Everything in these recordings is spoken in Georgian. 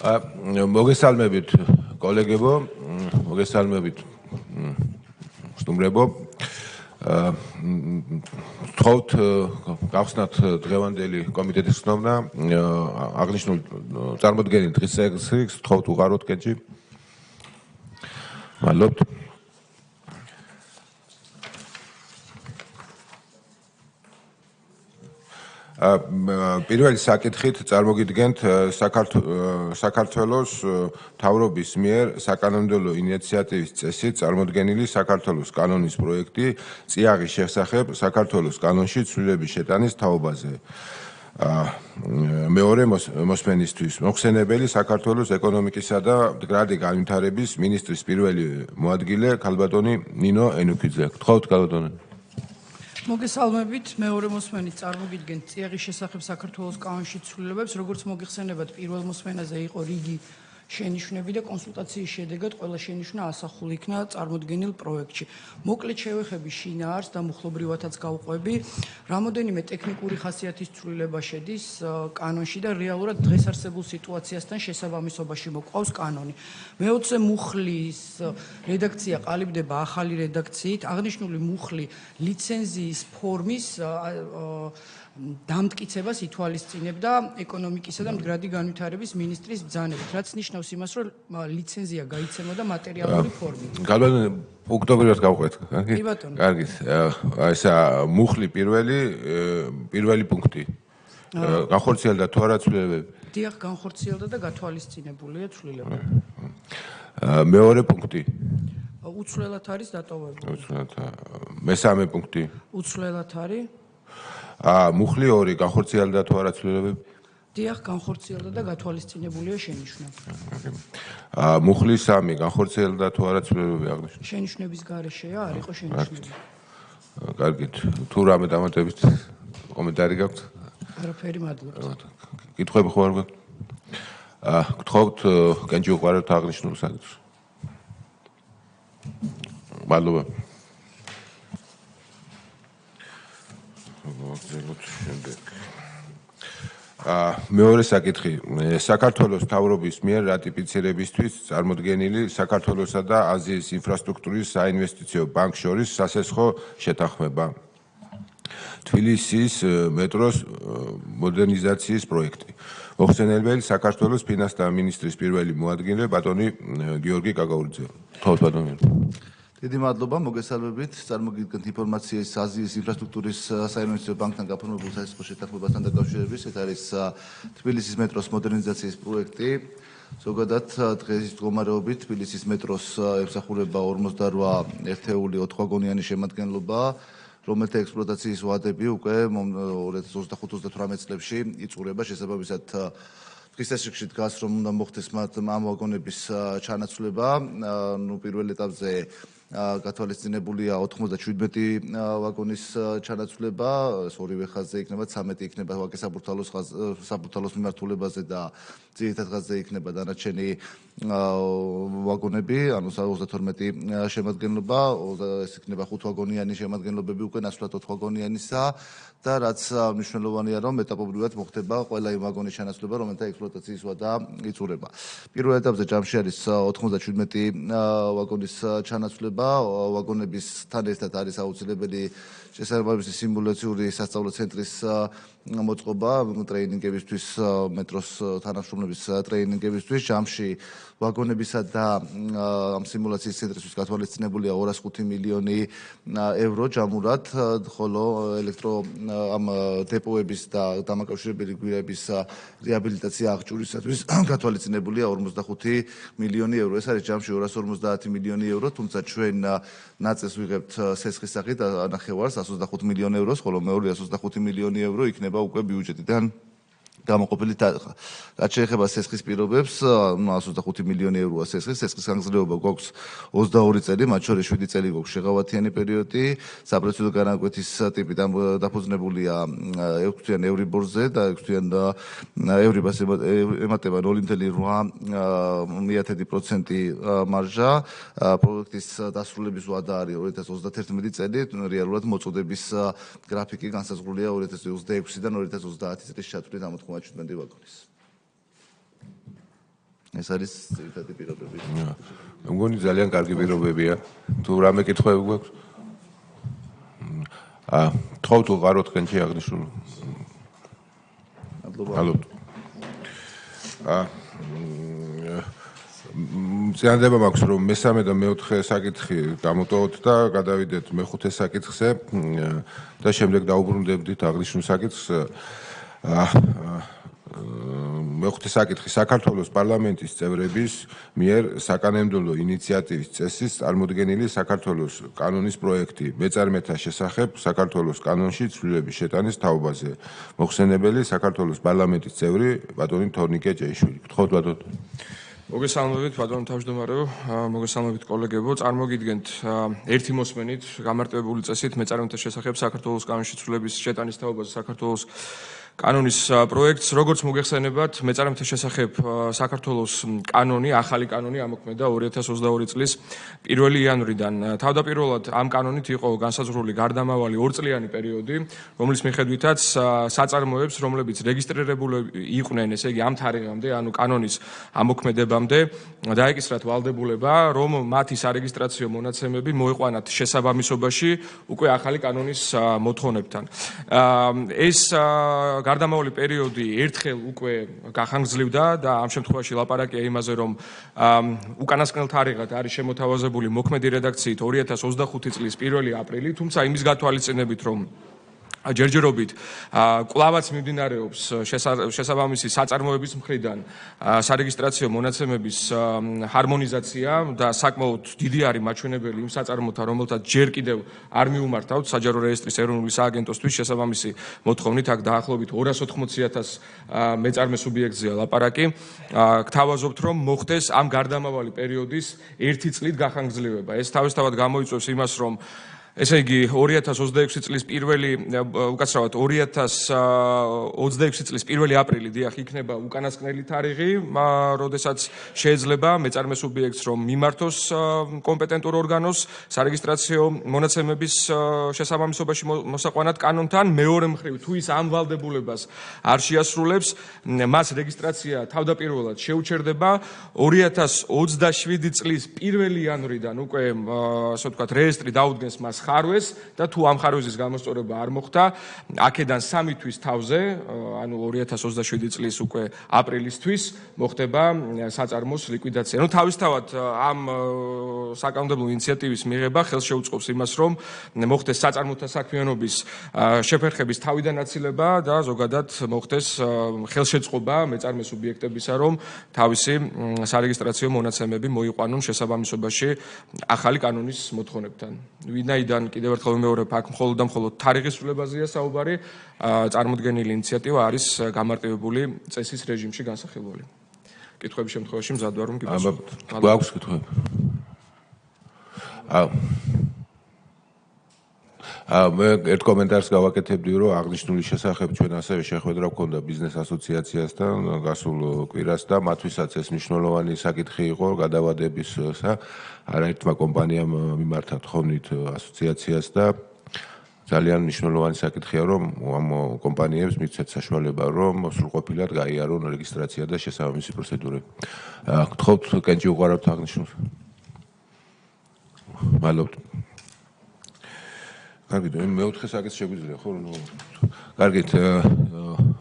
მოგესალმებით კოლეგებო, მოგესალმებით სტუმრებო. ვთხოვთ გავხსნათ დღევანდელი კომიტეტის ცნოვნა აღნიშნულ წარმოდგენილ დღის წესრიგს ვთხოვთ უყაროთ კენჭი. მადლობთ. პირველი საკითხით წარმოგიდგენთ საქართველოს მთავრობის მიერ საკანონმდებლო ინიციატივის წესით წარმოდგენილი საქართველოს კანონის პროექტი წიაღის შესახებ საქართველოს კანონში ცვლილების შეტანის თაობაზე. მეორე მოსმენისთვის მოხსენებელი საქართველოს ეკონომიკისა და მდგრადი განვითარების მინისტრის პირველი მოადგილე ქალბატონი ნინო ენუქიძე. გთხოვთ ქალბატონო. მოგესალმებით, მეორე მოსმენით წარმოგიდგენთ წიაღის შესახებ საქართველოს კანონში ცვლილებებს, როგორც მოგიხსენებათ, პირველ მოსმენაზე იყო რიგი შენიშვნები და კონსულტაციის შედეგად ყველა შენიშვნა ასახული იქნა წარმოდგენილ პროექტში. მოკლედ შევეხები შინაარსს და მუხლობრივათაც გავყვები, რამოდენიმე ტექნიკური ხასიათის ცვლილება შედის კანონში და რეალურად დღეს არსებულ სიტუაციასთან შესაბამისობაში მოყავს კანონი. მეოცე მუხლის რედაქცია ყალიბდება ახალი რედაქციით, აღნიშნული მუხლი ლიცენზიის ფორმის დამტკიცებას ითვალისწინებდა ეკონომიკისა და მდგრადი განვითარების მინისტრის ბრძანებით, რაც ნიშნავს იმას, რომ ლიცენზია გაიცემოდა მატერიალური ფორმით. ქალბატონო, პუნქტობრივად გავყვეთ. კი ბატონო. კარგით. ესა მუხლი პირველი პუნქტი. განხორციელდა თუ არა ცვლილებები? დიახ, განხორციელდა და გათვალისწინებულია ცვლილება. მეორე პუნქტი. უცვლელად არის დატოვებული. უცვლელად. მესამე პუნქტი. უცვლელად არის. მუხლი 2 განხორციელდა თუ არა ცვლილებები? დიახ, განხორციელდა და გათვალისწინებულია შენიშვნა. მუხლი 3 განხორციელდა თუ არა ცვლილებები აღნიშნული? შენიშვნების გარეშეა, არ იყო შენიშვნები. კარგით. თუ რამე დამატებით კომენტარი გაქვთ? არაფერი, მადლობთ. კითხვები ხო არ გაქვთ? გთხოვთ კენჭი უყაროთ აღნიშნულ საკითხს. მადლობა. მეორე საკითხი საქართველოს მთავრობის მიერ რატიფიცირებისთვის წარმოდგენილი საქართველოსა და აზიის ინფრასტრუქტურის საინვესტიციო ბანკს შორის სასესხო შეთანხმება. თბილისის მეტროს მოდერნიზაციის პროექტი. მოხსენებელი საქართველოს ფინანსთა მინისტრის პირველი მოადგილე ბატონი გიორგი კაკაურიძე. გთხოვთ ბატონო. დიდი მადლობა, მოგესალმებით. წარმოგიდგენთ ინფორმაციას აზიის ინფრასტრუქტურის საინვესტიციო ბანკთან გაფორმებულ სასესხო შეთანხმებასთან დაკავშირებით. ეს არის თბილისის მეტროს მოდერნიზაციის პროექტი. ზოგადად დღეს მდგომარეობით თბილისის მეტროს ემსახურება 48 ერთეული 4 ვაგონიანი შემადგენლობა, რომელთა ექსპლუატაციის ვადები უკვე 2025-28 წლებში იწურება. შესაბამისად დღის წესრიგში დგას, რომ უნდა მოხდეს ამ ვაგონების ჩანაცვლება. პირველ ეტაპზე გათვალისწინებულია 97 ვაგონის ჩანაცვლება, ეს ორივე ხაზზე იქნება, 13 იქნება ვაკე საბურთალოს მიმართულებაზე და ძირითად ხაზზე იქნება დანარჩენი ვაგონები, ანუ 32 შემადგენლობა, ეს იქნება 5 ვაგონიანი შემადგენლობები უკვე ნაცვლად 4 ვაგონიანისა და რაც მნიშვნელოვანია, რომ ეტაპობრივად მოხდება ყველა იმ ვაგონის ჩანაცვლება, რომელთა ექსპლუატაციის ვადა იწურება. პირველ ეტაპზე ჯამში არის 97 ვაგონის ჩანაცვლება, ვაგონებისთან ერთად არის აუცილებელი შესაბამისი სიმულაციური სასწავლო ცენტრის მოწყობა ტრეინინგებისთვის, მეტროს თანამშრომლების ტრეინინგებისთვის. ჯამში ვაგონებისა და ამ სიმულაციის ცენტრისთვის გათვალისწინებულია 205 მილიონი ევრო ჯამურად, ხოლო ამ დეპოების და დამაკავშირებელი გვირაბის რეაბილიტაცია აღჭურვისათვის გათვალისწინებულია 45 მილიონი ევრო. ეს არის ჯამში 250 მილიონი ევრო, თუმცა ჩვენ ნაწილს ვიღებთ სესხის სახით ნახევარს 125 მილიონი ევროს, ხოლო მეორე 125 მილიონი ევრო იქნება უკვე ბიუჯეტიდან გამოყოფილი თანხა. რაც შეეხება სესხის პირობებს, 125 მილიონი ევროა სესხის განგრძელება გვაქვს 22 წელი, მათ შორის 7 წელი გვაქვს შეღავათიანი პერიოდი, საპროცედურო განაკვეთის ტიპი დაფუძნებულია 6-თვიან ევრიბორზე და 6-თვიან ევრიბას ემატება 0.8% მარჟა. პროექტის დასრულების ვადა არის 2031 წელი, რეალურად მოწოდების გრაფიკი განსაზღვრულია 2026-დან 2030 წლის ჩათვლით ამოთხმ 17 ვაგონის. ეს არის ძირითადი პირობები. მე მგონი ძალიან კარგი პირობებია. თუ რამე კითხვები გვაქვს? თხოვთ უყაროთ კენჭი აღნიშნული. მადლობა. ზიანდება მაქვს რომ მესამე და მეოთხე საკითხი გამოტოვოთ და გადავიდეთ მეხუთე საკითხზე და შემდეგ დაუბრუნდებდით აღნიშნულ საკითხს. მეხუთე საკითხი საქართველოს პარლამენტის წევრების მიერ საკანონმდებლო ინიციატივის წესის წარმოდგენილი საქართველოს კანონის პროექტი მეწარმეთა შესახებ საქართველოს კანონში ცვლილების შეტანის თაობაზე. მოხსენებელი საქართველოს პარლამენტის წევრი ბატონი თორნიკე ჭეიშვილი. გთხოვთ ბატონო. მოგესალმებით ბატონო თავმჯდომარეო, მოგესალმებით კოლეგებო, წარმოგიდგენთ ერთი მოსმენით გამარტივებული წესით მეწარმეთა შესახებ საქართველოს კანონში ცვლილების შეტანის თაობაზე საქართველოს კანონის პროექტს, როგორც მოგეხსენებათ, მეწარმეთა შესახებ საქართველოს კანონი, ახალი კანონი ამოქმედა 2022 წლის 1 იანვრიდან. თავდაპირველად ამ კანონით იყო განსაზღვრული გარდამავალი 2 წლიანი პერიოდი, რომლის მიხედვითაც საწარმოებს, რომლებიც რეგისტრირებული იყვნენ, ესე იგი ამ თარიღამდე, ანუ კანონის ამოქმედებამდე, დაეკისრათ ვალდებულება, რომ მათი სარეგისტრაციო მონაცემები მოეყვანათ შესაბამისობაში უკვე ახალი კანონის მოთხოვნებთან. ეს გარდამავალი პერიოდი ერთხელ უკვე გახანგრძლივდა და ამ შემთხვევაში ლაპარაკია იმაზე, რომ უკანასკნელ თარიღად არის შემოთავაზებული მოქმედი რედაქციით 2025 წლის 1 აპრილი, თუმცა იმის გათვალისწინებით, რომ ჯერჯერობით კვლავაც მიმდინარეობს შესაბამისი საწარმოების მხრიდან სარეგისტრაციო მონაცემების ჰარმონიზაცია და საკმაოდ დიდი არის მაჩვენებელი იმ საწარმოთა, რომელთაც ჯერ კიდევ არ მიუმართავთ საჯარო რეესტრის ეროვნული სააგენტოსთვის შესაბამისი მოთხოვნით, აქ დაახლოებით 280,000 მეწარმე სუბიექტზეა ლაპარაკი. გთავაზობთ, რომ მოხდეს ამ გარდამავალი პერიოდის 1 წლით გახანგრძლივება. ეს თავისთავად გამოიწვევს იმას, რომ ესე იგი 2026 წლის 2026 წლის 1 აპრილი დიახ იქნება უკანასკნელი თარიღი, როდესაც შეიძლება მეწარმე სუბიექტს რომ მიმართოს კომპეტენტურ ორგანოს სარეგისტრაციო მონაცემების შესაბამისობაში მოსაყვანად კანონთან. მეორე მხრივ, თუ ის ამ ვალდებულებას არ შეასრულებს, მას რეგისტრაცია თავდაპირველად შეუჩერდება 2027 წლის 1 იანვრიდან უკვე ასე ვთქვათ რეესტრი დაუდგენს მას ხარვეს და თუ ამ ხარვეზის გამოსწორება არ მოხდა, აქედან 3 თვის თავზე, ანუ 2027 წლის უკვე აპრილისთვის მოხდება საწარმოს ლიკვიდაცია. ნუ თავისთავად ამ საკანონმდებლო ინიციატივის მიღება ხელს შეუწყობს იმას, რომ მოხდეს საწარმოთა საქმიანობის შეფერხების თავიდან აცილება და ზოგადად მოხდეს ხელშეწყობა მეწარმე სუბიექტებისა, რომ თავისი სარეგისტრაციო მონაცემები მოიყვანონ შესაბამისობაში ახალი კანონის მოთხოვნებთან. ვინაიდან კიდევ ერთხელ ვიმეორებ, აქ მხოლოდ და მხოლოდ თარიღის ცვლილებაზეა საუბარი, წარმოდგენილი ინიციატივა არის გამარტივებული წესის რეჟიმში განსახილველი. კითხვების შემთხვევაში მზად ვარ, რომ გიპასუხოთ. გვაქვს კითხვები? მე ერთ კომენტარს გავაკეთებდი, რომ აღნიშნული შესახებ ჩვენ ასევე შეხვედრა გვქონდა ბიზნეს ასოციაციასთან გასულ კვირას და მათთვისაც ეს მნიშვნელოვანი საკითხი იყო გადავადებისა. არაერთმა კომპანიამ მიმართა თხოვნით ასოციაციას და ძალიან მნიშვნელოვანი საკითხია, რომ ამ კომპანიებს მიცეთ საშუალება, რომ სრულყოფილად გაიარონ რეგისტრაცია და შესაბამისი პროცედურები. გთხოვთ კენჭი უყარავთ აღნიშნულს. მადლობთ. კარგით, მეოთხე საკითხი შეგვიძლია, ხო? კარგით,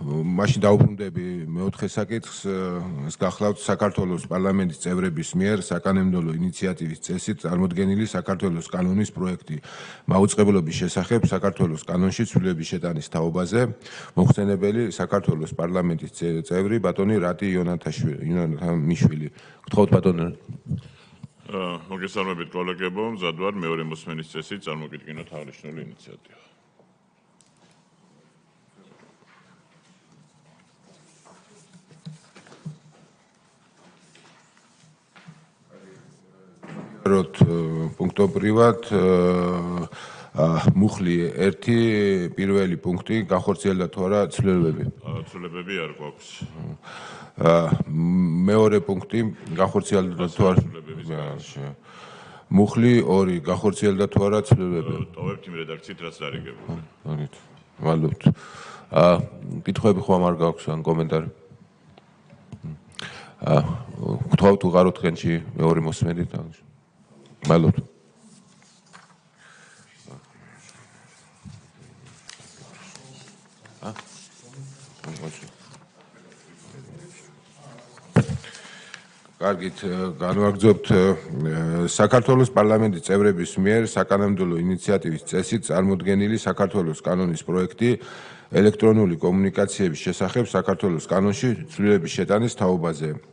მაშინ დაუბრუნდები მეოთხე საკითხს, ეს გახლავთ საქართველოს პარლამენტის წევრების მიერ საკანონმდებლო ინიციატივის წესით წარმოდგენილი საქართველოს კანონის პროექტი მაუწყებლობის შესახებ საქართველოს კანონში ცვლილების შეტანის თაობაზე. მოხსენებელი საქართველოს პარლამენტის წევრი ბატონი რატი იონათამიშვილი. გთხოვთ ბატონო. მოგესალმებით კოლეგებო, მზად ვარ მეორე მოსმენის წესით წარმოგიდგინოთ აღნიშნული ინიციატივა. პუნქტობრივად მუხლი 1 პირველი პუნქტი განხორციელდა თუ არა ცვლილებები? ცვლილებები არ გვაქვს. მეორე პუნქტი განხორციელდა თუ არა? მუხლი 2 განხორციელდა თუ არა ცვლილებები? ტოვებთ იმ რედაქციით, რაც დარიგებული. კარგით. მადლობთ. კითხვები ხომ არ გაქვს ან კომენტარი? გთხოვთ უყაროთ თქვენში მეორე მოსმენით. მადლობთ. კარგით, განვაგრძობთ საქართველოს პარლამენტის წევრების მიერ საკანონმდებლო ინიციატივის წესით წარმოდგენილი საქართველოს კანონის პროექტი ელექტრონული კომუნიკაციების შესახებ საქართველოს კანონში ცვლილების შეტანის თაობაზე.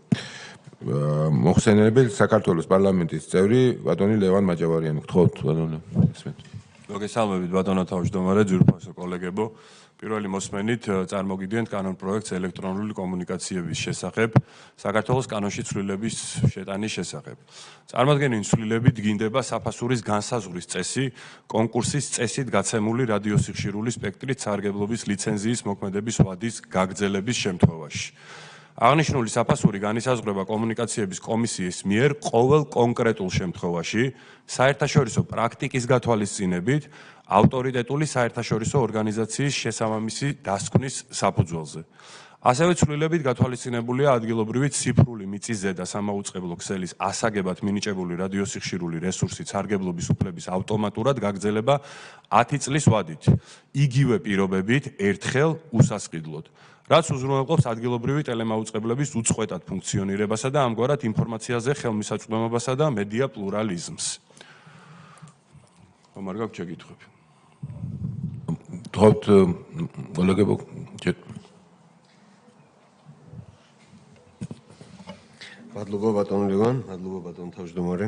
მოხსენიებელი საქართველოს პარლამენტის წევრი ბატონი ლევან მაჭავარიანი. გთხოვთ ბატონო. მოგესალმებით ბატონო თავმჯდომარე, ძვირფასო კოლეგებო. პირველი მოსმენით წარმოგიდგენთ კანონ პროექტს ელექტრონული კომუნიკაციების შესახებ საქართველოს კანონში ცვლილების შეტანის შესახებ. წარმოდგენილი ცვლილებით გინდება საფასურის განსაზღვრის წესი, კონკურსის წესით გაცემული რადიოსიხშირული სპექტრით სარგებლობის ლიცენზიის მოქმედების ვადის გაგრძელების შემთხვევაში. აღნიშნული საფასური განისაზღვრება კომუნიკაციების კომისიის მიერ ყოველ კონკრეტულ შემთხვევაში საერთაშორისო პრაქტიკის გათვალისწინებით ავტორიტეტული საერთაშორისო ორგანიზაციის შესაბამისი დასკვნის საფუძველზე. ასევე ცვლილებით გათვალისწინებულია ადგილობრივი ციფრული მიწის ზედა სამაუწყებლო ქსელის ასაგებად მინიჭებული რადიოსიხშირული რესურსის სარგებლობის უფლების ავტომატურად გაგრძელება 10 წლის ვადით, იგივე პირობებით ერთხელ უსასყიდლოდ, რაც უზრუნველყოფს ადგილობრივი ტელემაუწყებლების უწყვეტად ფუნქციონირებასა და ამგვარად ინფორმაციაზე ხელმისაწვდომობასა და მედია პლურალიზმს. ხომ არ გაქვთ შეკითხვები? გთხოვთ კოლეგებო. მადლობა ბატონო ლევან, მადლობა ბატონო თავმჯდომარე.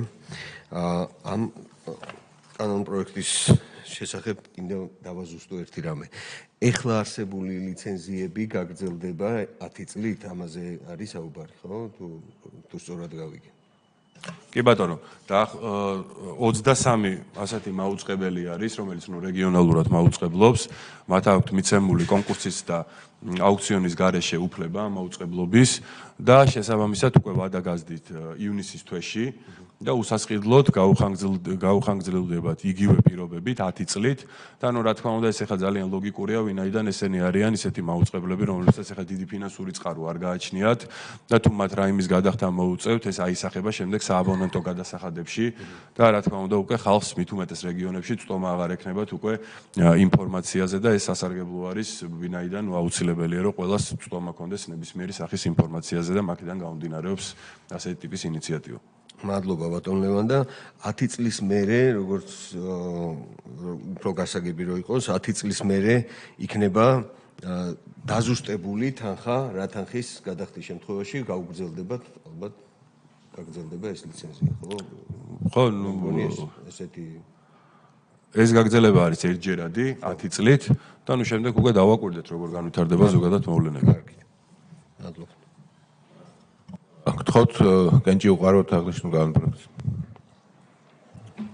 ამ კანონ პროექტის შესახებ კიდევ დავაზუსტო ერთი რამე. ეხლა არსებული ლიცენზიები გაგრძელდება 10 წლით, ამაზე არის საუბარი, ხო? თუ სწორად გავიგე. კი ბატონო, და 23 ასეთი მაუწყებელი არის, რომელიც რეგიონალურად მაუწყებლობს, მათ აქვთ მიცემული კონკურსის და აუქციონის გარეშე უფლება მაუწყებლობის და შესაბამისად უკვე ვადა გაზდით ივნისის თვეში და უსასყიდლოდ გაუხანგრძლივდებათ იგივე პირობებით 10 წლით და რა თქმა უნდა ეს ახლა ძალიან ლოგიკურია, ვინაიდან ესენი არიან ისეთი მაუწყებლები, რომლებსაც ახლა დიდი ფინანსური წყარო არ გააჩნიათ და თუ მათ რაიმის გადახდა მოუწევთ, ეს აისახება შემდეგ სააბონენტო გადასახადებში და რა თქმა უნდა უკვე ხალხს მით უმეტეს რეგიონებში წტომა აღარ ექნებათ უკვე ინფორმაციაზე და ეს სასარგებლო არის, ვინაიდან აუცილებელია რომ ყველას წტომა კონდეს ნებისმიერი სახის ინფორმაციაზე და მაქედან გამომდინარეობს ასეთი ტიპის ინიციატივა. მადლობა ბატონ ლევან და 10 წლის მერე, როგორც უფრო გასაგები რო იყოს, 10 წლის მერე იქნება დაზუსტებული თანხა, რა თანხის გადახდის შემთხვევაში გაუგრძელდება, ალბათ გაგრძელდება ეს ლიცენზია, ხო? ხო, ესეთი ეს გაგრძელება არის ერთჯერადი 10 წლით და ნუ შემდეგ უკვე დავაკვირდეთ როგორ განვითარდება ზოგადად მოვლენები. მადლობა. გთხოვთ კენჭი უყაროთ აღნიშნულ განპროექტს.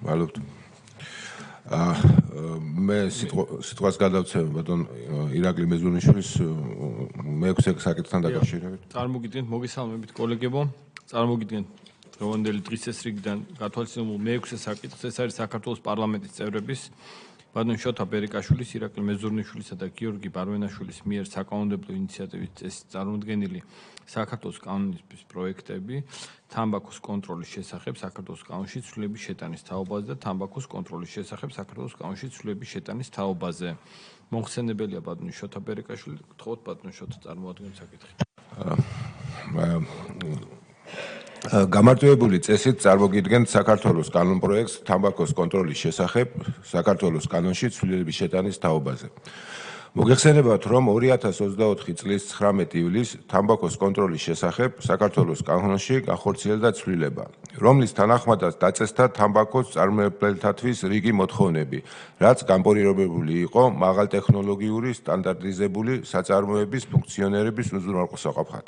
მადლობთ. მე სიტყვას გადავცემ ბატონ ირაკლი მეზურნიშვილის მე-6 საკითხთან დაკავშირებით. წარმოგიდგენთ მოგესალმებით კოლეგებო. წარმოგიდგენთ დღევანდელი დღის წესრიგიდან გათვალისწინებულ მე-6 საკითხს, ეს არის საქართველოს პარლამენტის წევრების ბატონ შოთა ბერიკაშვილის, ირაკლი მეზურნიშვილისა და გიორგი ბარვენაშვილის მიერ საკანონმდებლო ინიციატივის წესით წარმოდგენილი საქართველოს კანონის პროექტები თამბაქოს კონტროლის შესახებ საქართველოს კანონში ცვლილების შეტანის თაობაზე და თამბაქოს კონტროლის შესახებ საქართველოს კანონში ცვლილების შეტანის თაობაზე. მოხსენებელია ბატონი შოთა ბერიკაშვილი, გთხოვთ ბატონ შოთა წარმოადგენ საკითხი. გამარტივებული წესით წარმოგიდგენთ საქართველოს კანონ პროექტს თამბაქოს კონტროლის შესახებ საქართველოს კანონში ცვლილების შეტანის თაობაზე. მოგეხსენებათ, რომ 2024 წლის 19 ივლისს თამბაქოს კონტროლის შესახებ საქართველოს კანონში განხორციელდა ცვლილება, რომლის თანახმადაც დაწესდა თამბაქოს წარმოებელთათვის რიგი მოთხოვნები, რაც განპირობებული იყო მაღალტექნოლოგიური სტანდარტიზებული საწარმოების ფუნქციონირების უზრუნველყოფად.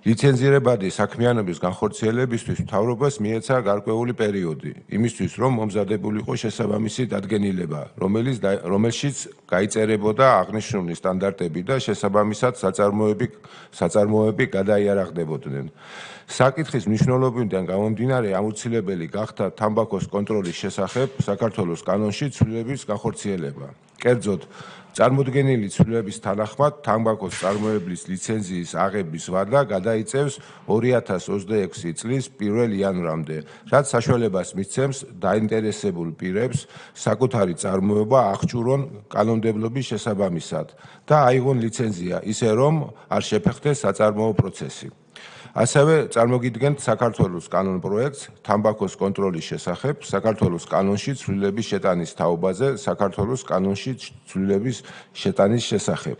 ლიცენზირებადი საქმიანობის განხორციელებისთვის მთავრობას მიეცა გარკვეული პერიოდი, იმისთვის რომ მომზადებულიყო შესაბამისი დადგენილება, რომელშიც გაიწერებოდა აღნიშნული სტანდარტები და შესაბამისად საწარმოები გადაიარაღდებოდნენ. საკითხის მნიშვნელობიდან გამომდინარე აუცილებელი გახდა თამბაქოს კონტროლის შესახებ საქართველოს კანონში ცვლილების განხორციელება. კერძოდ, წარმოდგენილი ცვლილების თანახმად თამბაქოს წარმოებლის ლიცენზიის აღების ვადა გადაიწევს 2026 წლის 1 იანვრამდე, რაც საშუალებას მისცემს დაინტერესებულ პირებს საკუთარი წარმოება აღჭურონ კანონმდებლობის შესაბამისად და აიღონ ლიცენზია ისე რომ არ შეფეხდეს საწარმოო პროცესი. ასევე წარმოგიდგენთ საქართველოს კანონ პროექტს თამბაქოს კონტროლის შესახებ საქართველოს კანონში ცვლილების შეტანის თაობაზე საქართველოს კანონში ცვლილების შეტანის შესახებ.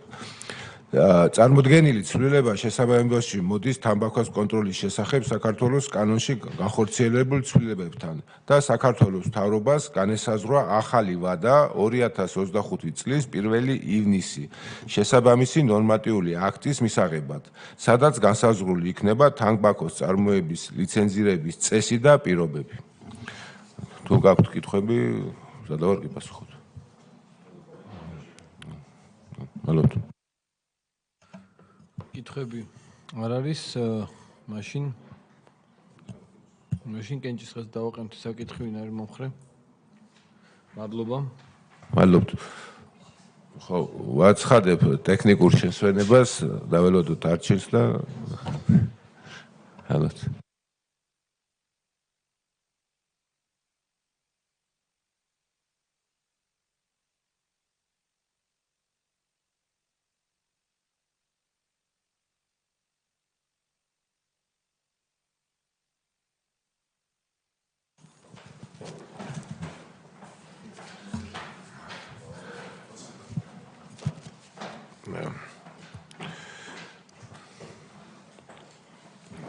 წარმოდგენილი ცვლილება შესაბამისში მოდის თამბაქოს კონტროლის შესახებ საქართველოს კანონში განხორციელებულ ცვლილებებთან და საქართველოს მთავრობას განესაზღვრა ახალი ვადა 2025 წლის 1 ივნისი შესაბამისი ნორმატიული აქტის მისაღებად, სადაც განსაზღვრული იქნება თამბაქოს წარმოების ლიცენზირების წესი და პირობები. თუ გაქვთ კითხვები, სადავარ კი პასუხობთ. მადლობთ. კითხვები არ არის, მაშინ კენჭისყრას დავაყენოთ საკითხი, ვინ არის მომხრე? მადლობა. მადლობთ. ხო, ვაცხადებ ტექნიკურ შესვენებას, დაველოდოთ არჩილს და ალბათ.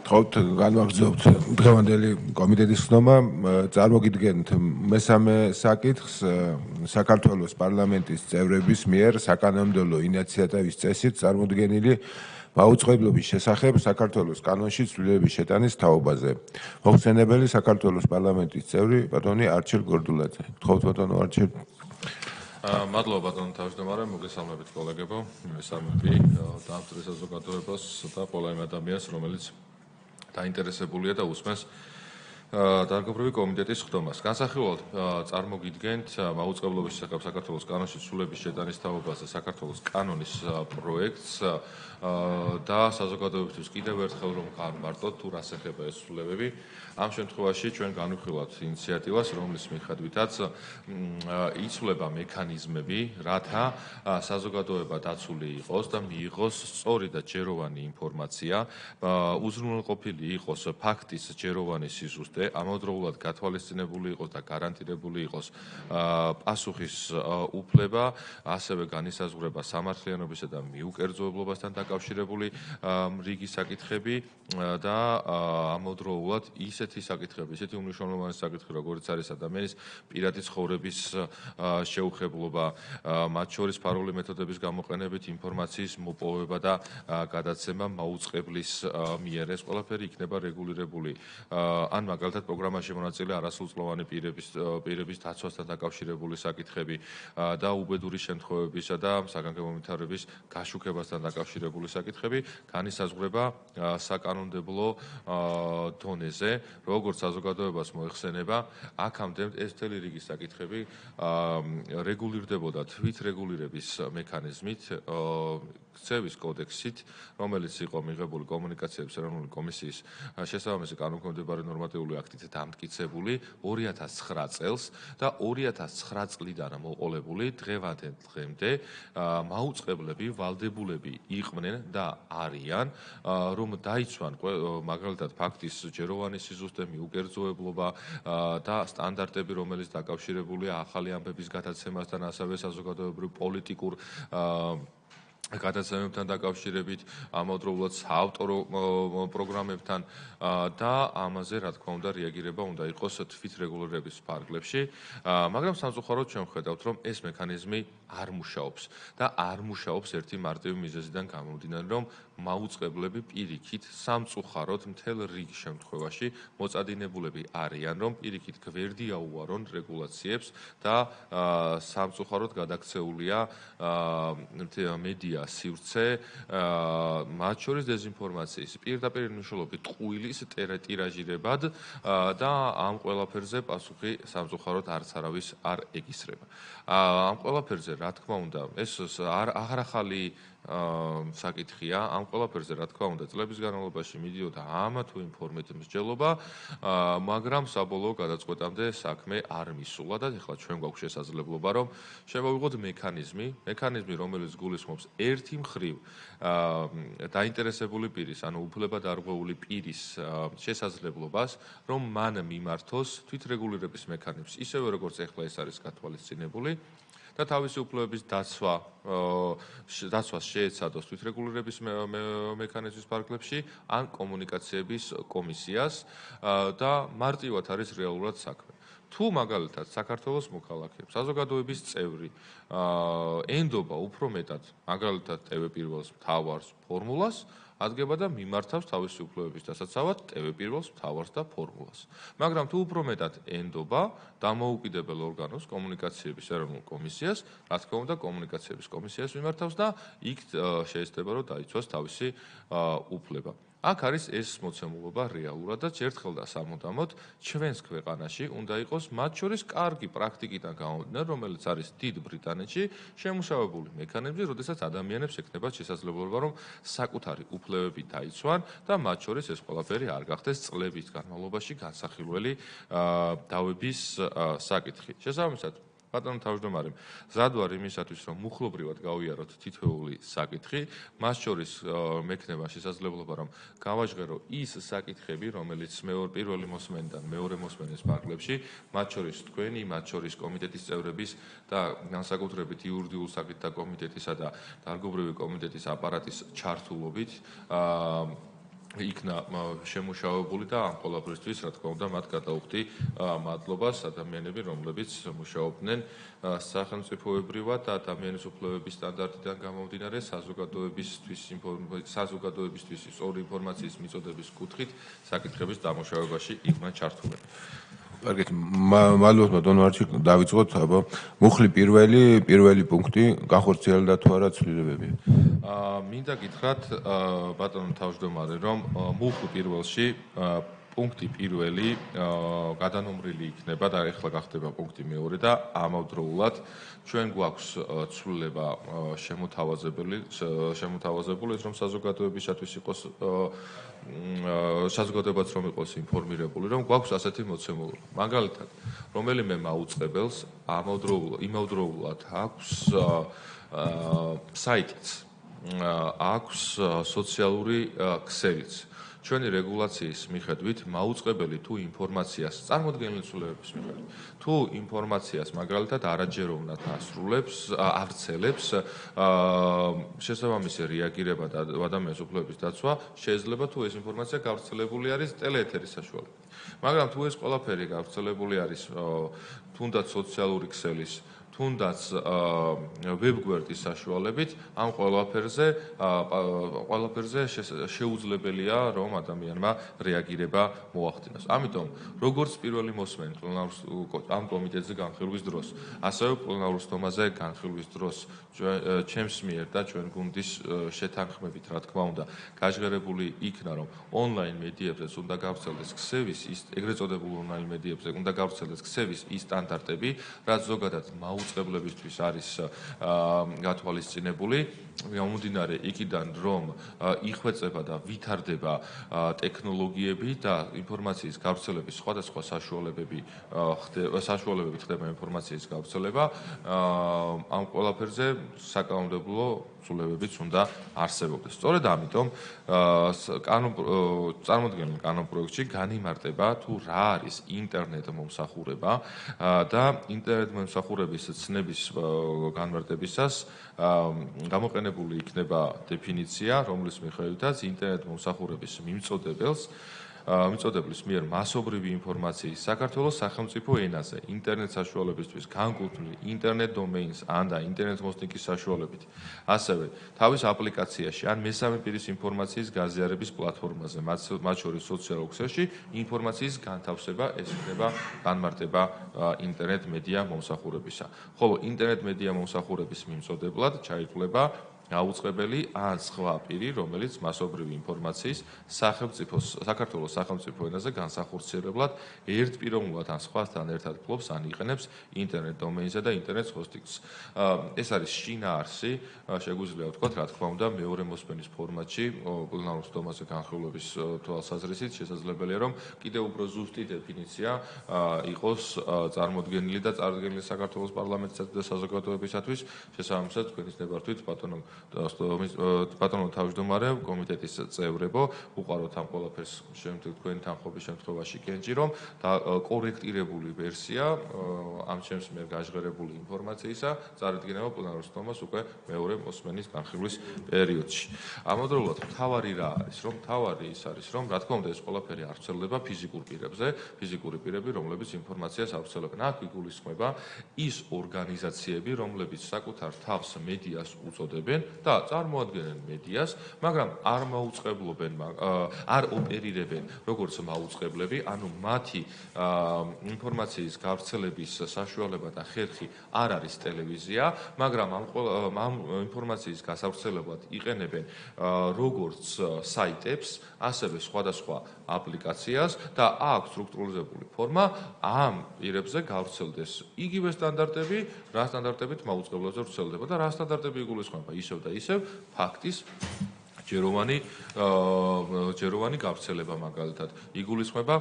თქოთ განვაგრძობთ დღევანდელი კომიტეტის ხდომა, წარმოგიდგენთ მესამე საკითხს საქართველოს პარლამენტის წევრების მიერ საკანონმდებლო ინიციატივის წესით წარმოდგენილი მაუწყებლობის შესახებ საქართველოს კანონში ცვლილების შეტანის თაობაზე. მოხსენებელი საქართველოს პარლამენტის წევრი ბატონი არჩილ გორდულაძე. თქოთ ბატონო არჩილ. მადლობა ბატონო თავმჯდომარე, მოგესალმებით კოლეგებო, მესამეები დაამტვრეს საზოგადოებას და ყველა იმ ადამიანს, რომელიც დაინტერესებულია და უსმენს დარგობრივი კომიტეტის ხდომას. განსახილველად წარმოგიდგენთ მაუწყებლობის შესახებ საქართველოს კანონში ცვლილების შეტანის თაობაზე საქართველოს კანონის პროექტს და საზოგადოებისთვის კიდევ ერთხელ რომ გავმარტოთ თუ რას ეხება ეს ცვლილებები. ამ შემთხვევაში ჩვენ განვიხილავთ ინიციატივას, რომლის მიხედვითაც იცვლება მექანიზმები, რათა საზოგადოება დაცული იყოს და მიიღოს სწორი და ჯეროვანი ინფორმაცია, უზრუნველყოფილი იყოს ფაქტის ჯეროვანი სიზუსტე, ამავდროულად გათვალისწინებული იყოს და გარანტირებული იყოს პასუხის უფლება, ასევე განისაზღვრება სამართლიანობისა და მიუკერძოებლობასთან დაკავშირებული რიგი საკითხები და ამავდროულად ისეთი საკითხები, ისეთი უმნიშვნელოვანესი საკითხი, როგორც არის ადამიანის პირადი ცხოვრების შეუხებლობა, მათ შორის ფარული მეთოდების გამოყენებით ინფორმაციის მოპოვება და გადაცემა მაუწყებლის მიერ. ეს ყველაფერი იქნება რეგულირებული. ან მაგალითად პროგრამაში მონაწილე არასრულწლოვანი პირების დაცვასთან დაკავშირებული საკითხები და უბედური შემთხვევებისა და საგანგებო ვითარების გაშუქებასთან დაკავშირებული საკითხები განისაზღვრება საკანონმდებლო დონეზე, როგორც საზოგადოებას მოეხსენება, აქამდე ეს მთელი რიგი საკითხები რეგულირდებოდა თვითრეგულირების მექანიზმით, ქცევის კოდექსით, რომელიც იყო მიღებული კომუნიკაციების ეროვნული კომისიის შესაბამისი კანონქვემდებარე ნორმატიული აქტით დამტკიცებული 2009 წელს და 2009 წლიდან მოყოლებული დღევანდელ დღემდე მაუწყებლები, ვალდებულები იყვნენ და არიან, რომ დაიცვან მაგალითად ფაქტის ჯეროვანი სიზუსტე, მიუკერძოებლობა და სტანდარტები, რომელიც დაკავშირებულია ახალი ამბების გადაცემასთან, ასევე საზოგადოებრივ პოლიტიკურ გადაცემებთან დაკავშირებით, ამავდროულად საავტორო პროგრამებთან და ამაზე, რა თქმა უნდა, რეაგირება უნდა იყოს თვითრეგულირების ფარგლებში, მაგრამ სამწუხაროდ ჩვენ ვხედავთ, რომ ეს მექანიზმი არ მუშაობს და არ მუშაობს ერთი მარტივი მიზეზიდან გამომდინარე, რომ მაუწყებლები პირიქით სამწუხაროდ მთელ რიგ შემთხვევაში მოწადინებულები არიან, რომ პირიქით გვერდი აუვარონ რეგულაციებს და სამწუხაროდ გადაქცეულია მედია სივრცე, მათ შორის დეზინფორმაციის, პირდაპირ მნიშვნელობით ტყუილის ტირაჟირებად და ამ ყველაფერზე პასუხი სამწუხაროდ არც არავის არ ეკისრება. ამ ყველაფერზე რა თქმა უნდა, ეს არ ახალი საკითხია, ამ ყველაფერზე რა თქმა უნდა, წლების განმავლობაში მიდიოდა ამა თუ იმ ფორმით მსჯელობა, მაგრამ საბოლოო გადაწყვეტამდე საქმე არ მისულა და ეხლა ჩვენ გვაქვს შესაძლებლობა, რომ შევავიღოთ მექანიზმი, რომელიც გულისხმობს ერთი მხრივ დაინტერესებული პირის, ანუ უფლებადარღვეული პირის შესაძლებლობას, რომ მან მიმართოს თვითრეგულირების მექანიზმს, ისევე როგორც ეხლა ეს არის გათვალისწინებული. და თავისი უფლებების დაცვას შეეცადოს თვითრეგულირების მექანიზმის ფარგლებში ან კომუნიკაციების კომისიას და მარტივად არის რეალურად საქმე. თუ მაგალითად საქართველოს მოქალაქე, საზოგადოების წევრი ენდობა უფრო მეტად მაგალითად TV1-ს მთავარს ფორმულას ადგება და მიმართავს თავისი უფლებების დასაცავად TV1-ს მთავარს და ფორმულას. მაგრამ თუ უფრო მეტად ენდობა დამოუკიდებელ ორგანოს კომუნიკაციების ეროვნულ კომისიას, რა თქმა უნდა კომუნიკაციების კომისიას მიმართავს და იქ შეიძლება რომ დაიცვას თავისი უფლება. აქ არის ეს მოცემულობა რეალურად და ერთხელ და სამუდამოდ ჩვენს ქვეყანაში უნდა იყოს მათ შორის კარგი პრაქტიკიდან გამომდინარე, რომელიც არის დიდ ბრიტანეთში შემუშავებული მექანიზმი, როდესაც ადამიანებს ექნება შესაძლებლობა, რომ საკუთარი უფლებები დაიცვან და მათ შორის ეს ყველაფერი არ გახდეს წლების განმავლობაში განსახილველი დავების საკითხი. შესაბამისად, ბატონო თავმჯდომარე, მზად ვარ იმისათვის, რომ მუხლობრივად გავიაროთ თითოეული საკითხი, მას შორის მექნება შესაძლებლობა, რომ გავაჟღერო ის საკითხები, რომელიც პირველი მოსმენიდან მეორე მოსმენის ფარგლებში, მათ შორის თქვენი, მათ შორის კომიტეტის წევრების და განსაკუთრებით იურიდიულ საკითხთა კომიტეტისა და დარგობრივი კომიტეტის აპარატის ჩართულობით იქნა შემუშავებული და ამ ყველაფრისთვის, რა თქმა უნდა, მათ გადაუხდი მადლობას ადამიანები, რომლებიც მუშაობდნენ სახელმწიფოებრივად და ადამიანის უფლებების სტანდარტიდან გამომდინარე საზოგადოებისთვის სწორი ინფორმაციის მიწოდების კუთხით საკითხების დამუშავებაში იყვნენ ჩართულები. კარგით, მადლობთ დონვარჩი, დავიწყოთ, აბა, მუხლი პირველი პუნქტი, გახორციელდა თუ არა ცვლილებები? მინდა გითხრათ, ბატონო თავმჯდომარე, რომ მუხლ პირველში პუნქტი პირველი გადანომრილი იქნება და ეხლა გახდება პუნქტი მეორე და ამავდროულად ჩვენ გვაქვს ცვლილება შემოთავაზებული, ის რომ საზოგადოებისათვის იყოს საზოგადოებაც რომ იყოს ინფორმირებული, რომ გვაქვს ასეთი მოცემულობა. მაგალითად, რომელიმე მაუწყებელს იმავდროულად აქვს საიტიც, აქვს სოციალური ქსელიც. ჩვენი რეგულაციის მიხედვით მაუწყებელი თუ ინფორმაციას წარმოდგენილი ცვლილებების მიხედვით თუ ინფორმაციას მაგალითად არაჯეროვნად ავრცელებს შესაბამისი რეაგირება და ადამიანის უფლებების დაცვა შეიძლება თუ ეს ინფორმაცია გავრცელებული არის ტელეეთერის საშუალებით. მაგრამ თუ ეს ყველაფერი გავრცელებული არის თუნდაც სოციალური ქსელის თუნდაც ვებგვერდის საშუალებით ამ ყველაფერზე შეუძლებელია რომ ადამიანმა რეაგირება მოახდინოს. ამიტომ როგორც პირველი მოსმენი ამ კომიტეტზე განხილვის დროს, ასევე პლენარულ სტომაზე განხილვის დროს ჩემს მიერ და ჩვენ გუნდის შეთანხმებით, რა თქმა უნდა, გაჟღერებული იქნა, რომ ონლაინ მედიებზეც უნდა გავრცელდეს ქსევის, ეგრეთ წოდებულ ონლაინ მედიებზე უნდა გავრცელდეს ქსევის ის სტანდარტები, რაც ზოგადად მაუწყებლებისთვის არის გათვალისწინებული, გამომდინარე იქიდან, რომ იხვეწება და ვითარდება ტექნოლოგიები და ინფორმაციის გავრცელების სხვადასხვა საშუალებებით ხდება ინფორმაციის გავრცელება, ამ ყველაფერზე საკანონმდებლო ცვლილებებიც უნდა არსებობდეს. სწორედ ამიტომ წარმოდგენილ კანონპროექტში განიმარტება თუ რა არის ინტერნეტ მომსახურება და ინტერნეტ მომსახურების ცნების განმარტებისას გამოყენებული იქნება დეფინიცია, რომლის მიხედვითაც ინტერნეტ მომსახურების მიმწოდებლის მიერ მასობრივი ინფორმაციის საქართველოს სახელმწიფო ენაზე ინტერნეტ საშუალებისთვის განკუთვნილი ინტერნეტ დომეინს ან და ინტერნეტ მოსტინგის საშუალებით, ასევე თავის აპლიკაციაში ან მესამე პირის ინფორმაციის გაზიარების პლატფორმაზე, მათ შორის სოციალურ ქსელში ინფორმაციის განთავსება, ეს იქნება განმარტება ინტერნეტ მედია მომსახურებისა. ხოლო ინტერნეტ მედია მომსახურების მიმწოდებლად ჩაითვლება აუწყებელი ან სხვა პირი, რომელიც მასობრივი ინფორმაციის საქართველოს სახელმწიფო ენაზე განსახორციელებლად ერთპიროვნულად ან სხვასთან ერთად ფლობს ან იყენებს ინტერნეტ დომეინსა და ინტერნეტ ჰოსტინგს. ეს არის შინაარსი, შეგვიძლია ვთქვათ, რა თქმა უნდა, მეორე მოსმენის ფორმატში, პლენარულ სხდომაზე განხილვების თვალსაზრისით შესაძლებელია, რომ კიდევ უფრო ზუსტი დეფინიცია იყოს წარმოდგენილი და წარდგენილი საქართველოს პარლამენტისა და საზოგადოებისათვის, შესაბამისად თქვენის ნებართვით ბატონო თავმჯდომარე, კომიტეტის წევრებო, უყაროთ ამ ყველაფერს თქვენი თანხმობის შემთხვევაში კენჭი, რომ კორექტირებული ვერსია ამ ჩემს მიერ გაჟღერებული ინფორმაციისა წარდგენება პლენარულ სხდომას უკვე მეორე მოსმენის განხილვის პერიოდში. ამავდროულად მთავარი რა არის, რომ მთავარი ის არის, რომ რა თქმა უნდა ეს ყველაფერი არ ვრცელდება ფიზიკურ პირებზე, ფიზიკური პირები, რომლებიც ინფორმაციას ავრცელებენ. აქ იგულისხმება ის ორგანიზაციები, რომლებიც საკუთარ თავს მედიას უწოდებენ და წარმოადგენენ მედიას, მაგრამ არ მაუწყებლობენ, არ ოპერირებენ როგორც მაუწყებლები, ანუ მათი ინფორმაციის გავრცელების საშუალება და ხერხი არ არის ტელევიზია, მაგრამ ამ ინფორმაციის გასავრცელებლად იყენებენ როგორც საიტებს, ასევე სხვადასხვა აპლიკაციას და აქვს სტრუქტურიზებული ფორმა ამ პირებზე გავრცელდეს იგივე სტანდარტები, რა სტანდარტებით მაუწყებლებზე ვრცელდება და რა სტანდარტები იგულისხმება ისევ და ისევ ფაქტის ჯეროვანი გავრცელება მაგალითად იგულისხმება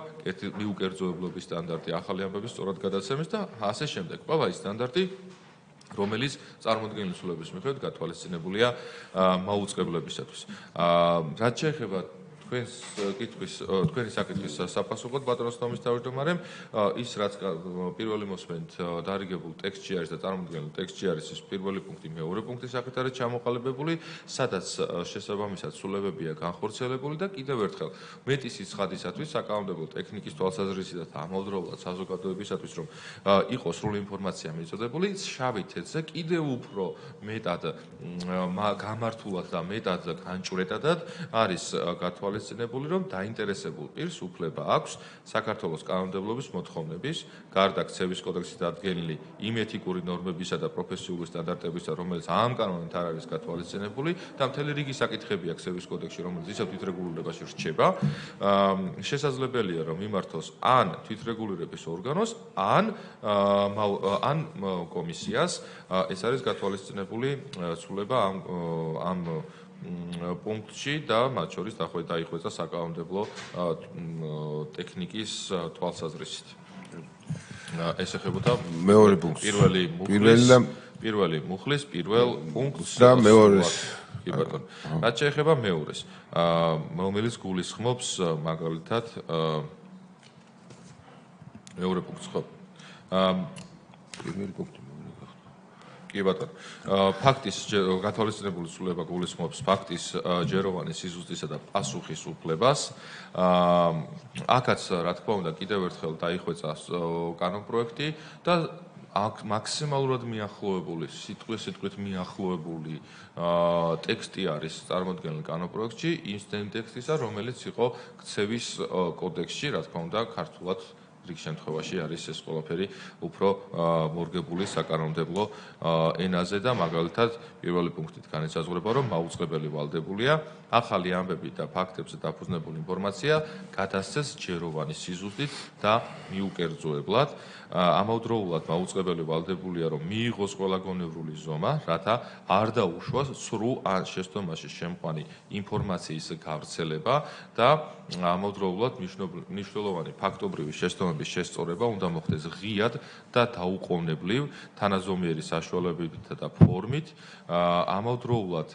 მიუკერძოებლობის სტანდარტი, ახალი ამბების სწორად გადაცემის და ასე შემდეგ. ყველა ის სტანდარტი, რომელიც წარმოდგენილი სულების მიხედვით გათვალისწინებულია მაუწყებლებისათვის. რაც შეეხება თქვენი საკითხის საფასუხოდ ბატონოს თომის თავმჯდომარემ, ის რაც პირველი მოსმენით დარიგებულ ტექსტში არის და წარმოდგენილ ტექსტში არის ის პირველი პუნქტი მეორე პუნქტის სახით არის ჩამოყალიბებული, სადაც შესაბამისად სულებებია განხორციელებული და კიდევ ერთხელ მეტი სიცხადისათვის საკანონმდებლო ტექნიკის თვალსაზრისით და ამავდროულად საზოგადოებისათვის, რომ იყოს სრული ინფორმაცია მიწოდებული, შავი თეთრზე კიდევ უფრო მეტად გამართულად და მეტად განჭვრეტადად არის გათვალისწინებული, რომ დაინტერესებულ პირს უფლება აქვს საქართველოს კანონმდებლობის მოთხოვნების, გარდა ქცევის კოდექსის დადგენილი იმ ეთიკური ნორმებისა და პროფესიული სტანდარტებისა, რომელიც ამ კანონით არ არის გათვალისწინებული და მთელი რიგი საკითხებია ქცევის კოდექსში, რომელიც ისევ თვითრეგულირებაში რჩება, შესაძლებელია, რომ იმართოს ან თვითრეგულირების ორგანოს, ან კომისიას. ეს არის გათვალისწინებული ცვლილება ამ პუნქტში და მათ შორის დაიხვეწა საკანონმდებლო ტექნიკის თვალსაზრისით. ეს ეხებოდა მეორე პუნქტს. პირველი მუხლის პირველ პუნქტს და მეორეს. კი ბატონო. რაც შეეხება მეორეს, რომელიც გულისხმობს მაგალითად მეორე პუნქტს, ხო? პირველი პუნქტი კი ბატონო. ფაქტის გათვალისწინებული ცვლილება გულისხმობს ფაქტის ჯეროვანი სიზუსტისა და პასუხის უფლებას. აქაც რა თქმა უნდა კიდევ ერთხელ დაიხვეწა კანონპროექტი და მაქსიმალურად მიახლოებული, სიტყვით მიახლოებული ტექსტი არის წარმოდგენილ კანონპროექტში ის ტექსტისა, რომელიც იყო ქცევის კოდექსში, რა თქმა უნდა, ქართულად რიგ შემთხვევაში არის ეს ყველაფერი უფრო მორგებული საკანონმდებლო ენაზე და მაგალითად პირველი პუნქტით განისაზღვრება, რომ მაუწყებელი ვალდებულია ახალი ამბები და ფაქტებზე დაფუძნებული ინფორმაცია გადასცეს ჯეროვანი სიზუსტით და მიუკერძოებლად. ამავდროულად მაუწყებელი ვალდებულია, რომ მიიღოს ყველა გონევრული ზომა, რათა არ დაუშვას სრულ ან შეცდომაში შემყვანი ინფორმაციის გავრცელება და ამავდროულად მნიშვნელოვანი ფაქტობრივი შეცდომების შესწორება უნდა მოხდეს ღიად და დაუყოვნებლივ, თანაზომიერი საშუალებებით და ფორმით. ამავდროულად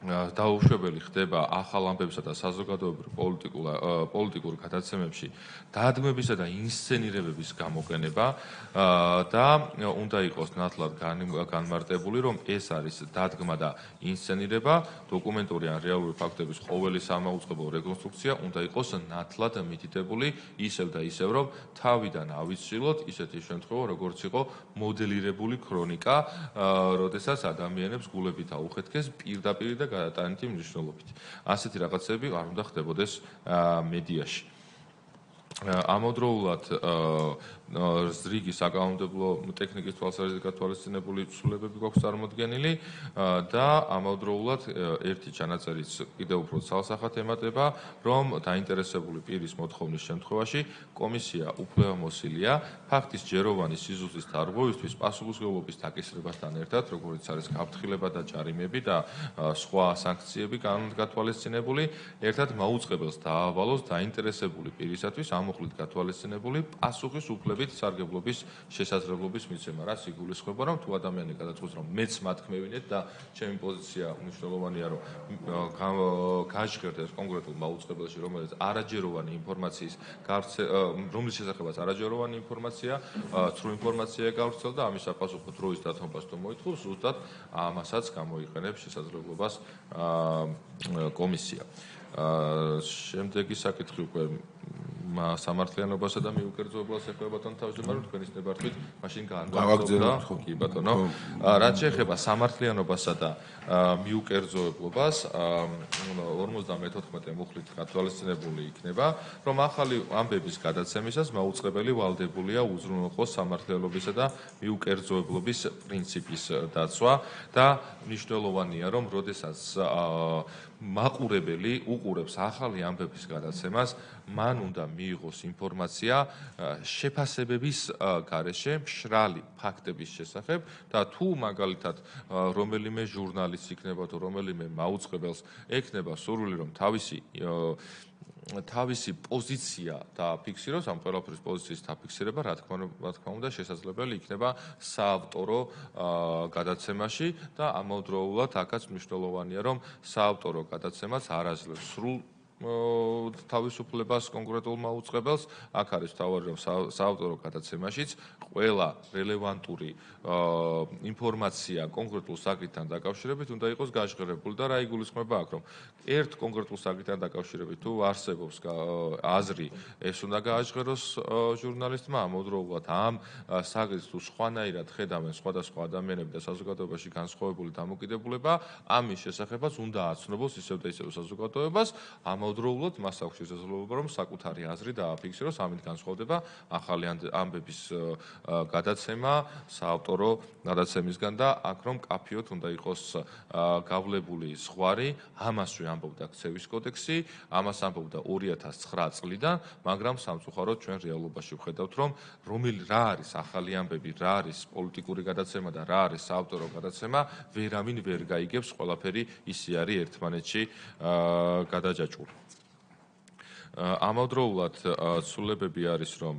დაუშვებელი ხდება ახალ ამბებსა და საზოგადოებრივ პოლიტიკურ გადაცემებში დადგმებისა და ინსცენირებების გამოყენება და უნდა იყოს ნათლად განმარტებული, რომ ეს არის დადგმა და ინსცენირება, დოკუმენტური ან რეალური ფაქტების ყოველი სამაუწყებლო რეკონსტრუქცია უნდა იყოს ნათლად მითითებული ისევ და ისევ, რომ თავიდან ავიცილოთ ისეთი შემთხვევა, როგორც იყო მოდელირებული ქრონიკა, როდესაც ადამიანებს გულებით აუხეთქეს პირდაპირ და გადატანითი მნიშვნელობით. ასეთი რაღაცები არ უნდა ხდებოდეს მედიაში. ამავდროულად რიგი საკანონმდებლო ტექნიკის თვალსაზრისით გათვალისწინებული ცვლილებები გვაქვს წარმოდგენილი და ამავდროულად ერთი ჩანაწერიც კიდევ უფრო ცალსახად ემატება, რომ დაინტერესებული პირის მოთხოვნის შემთხვევაში კომისია უფლებამოსილია ფაქტის ჯეროვანი სიზუსტის დარღვევისთვის პასუხისმგებლობის დაკისრებასთან ერთად, როგორც არის გაფრთხილება და ჯარიმები და სხვა სანქციები კანონით გათვალისწინებული, ერთად მაუწყებელს დაავალოს დაინტერესებული პირისათვის ამოხლით გათვალისწინებული პასუხის უფლებით სარგებლობის შესაძლებლობის მიცემა. რაც იგულისხმება, რომ თუ ადამიანი გადაწყვეტს, რომ მეც მათქმევინეთ და ჩემი პოზიცია მნიშვნელოვანია, რომ გაჟღერდეს კონკრეტულ მაუწყებელში, რომელიც არაჯეროვანი ინფორმაციის რომლის შესახებაც არაჯეროვანი ინფორმაცია, ცრუ ინფორმაცია გავრცელდა და ამის საპასუხოდ დროის დათმობას თუ მოითხოვს, ზუსტად ამასაც გამოიყენებს შესაძლებლობას კომისია. შემდეგი საკითხი უკვე სამართლიანობასა და მიუკერძოებას ეხება ბატონო თავმჯდომარე, თქვენის ნებართვით მაშინ განვაგრძელდა. კი ბატონო. რაც შეეხება სამართლიანობასა და მიუკერძოებას 54 მუხლით გათვალისწინებული იქნება, რომ ახალი ამბების გადაცემისას მაუწყებელი ვალდებულია უზრუნველყოს სამართლიანობისა და მიუკერძოებლობის პრინციპის დაცვა და მნიშვნელოვანია, რომ როდესაც მაყურებელი უყურებს ახალი ამბების გადაცემას, მან უნდა მიიღოს ინფორმაცია შეფასებების გარეშე მშრალი ფაქტების შესახებ და თუ მაგალითად რომელიმე ჟურნალისტს იქნება თუ რომელიმე მაუწყებელს ექნება სურვილი, რომ თავისი პოზიცია დააფიქსიროს, ამ ყველაფრის პოზიციის დაფიქსირება, რა თქმა უნდა, შესაძლებელი იქნება საავტორო გადაცემაში და ამავდროულად აქაც მნიშვნელოვანია, რომ საავტორო გადაცემაც არ აძლევს სრულ თავისუფლებას კონკრეტულ მაუწყებელს, აქ არის თავარი, რომ საავტორო გადაცემაშიც ყველა რელევანტური ინფორმაცია კონკრეტულ საკითხთან დაკავშირებით უნდა იყოს გაჟღერებული და რა იგულისხმება აქ, რომ ერთ კონკრეტულ საკითხთან დაკავშირებით თუ არსებობს აზრი, ეს უნდა გააჟღეროს ჟურნალისტმა, ამავდროულად ამ საკითხს თუ სხვანაირად ხედავენ სხვადასხვა ადამიანები და საზოგადოებაში განსხვავებული დამოკიდებულება, ამის შესახებაც უნდა აცნობოს ისევ და ისევ საზოგადოებას, ამავდროულად მას აქვს შესაძლებლობა, რომ საკუთარი აზრი დააფიქსიროს, ამით განსხვავდება ახალი ამბების გადაცემა საავტორო გადაცემისგან და აქ რომ კაფიოთ უნდა იყოს გავლებული ზღვარი, ამასვე ამბობდა ქცევის კოდექსი, ამას ამბობდა 2009 წლიდან, მაგრამ სამწუხაროდ ჩვენ რეალობაში ვხედავთ, რომ რა არის ახალი ამბები, რა არის პოლიტიკური გადაცემა და რა არის საავტორო გადაცემა, ვერავინ ვერ გაიგებს, ყველაფერი ისე არის ერთმანეთში გადაჯაჭვური. ამავდროულად ცვლილებები არის, რომ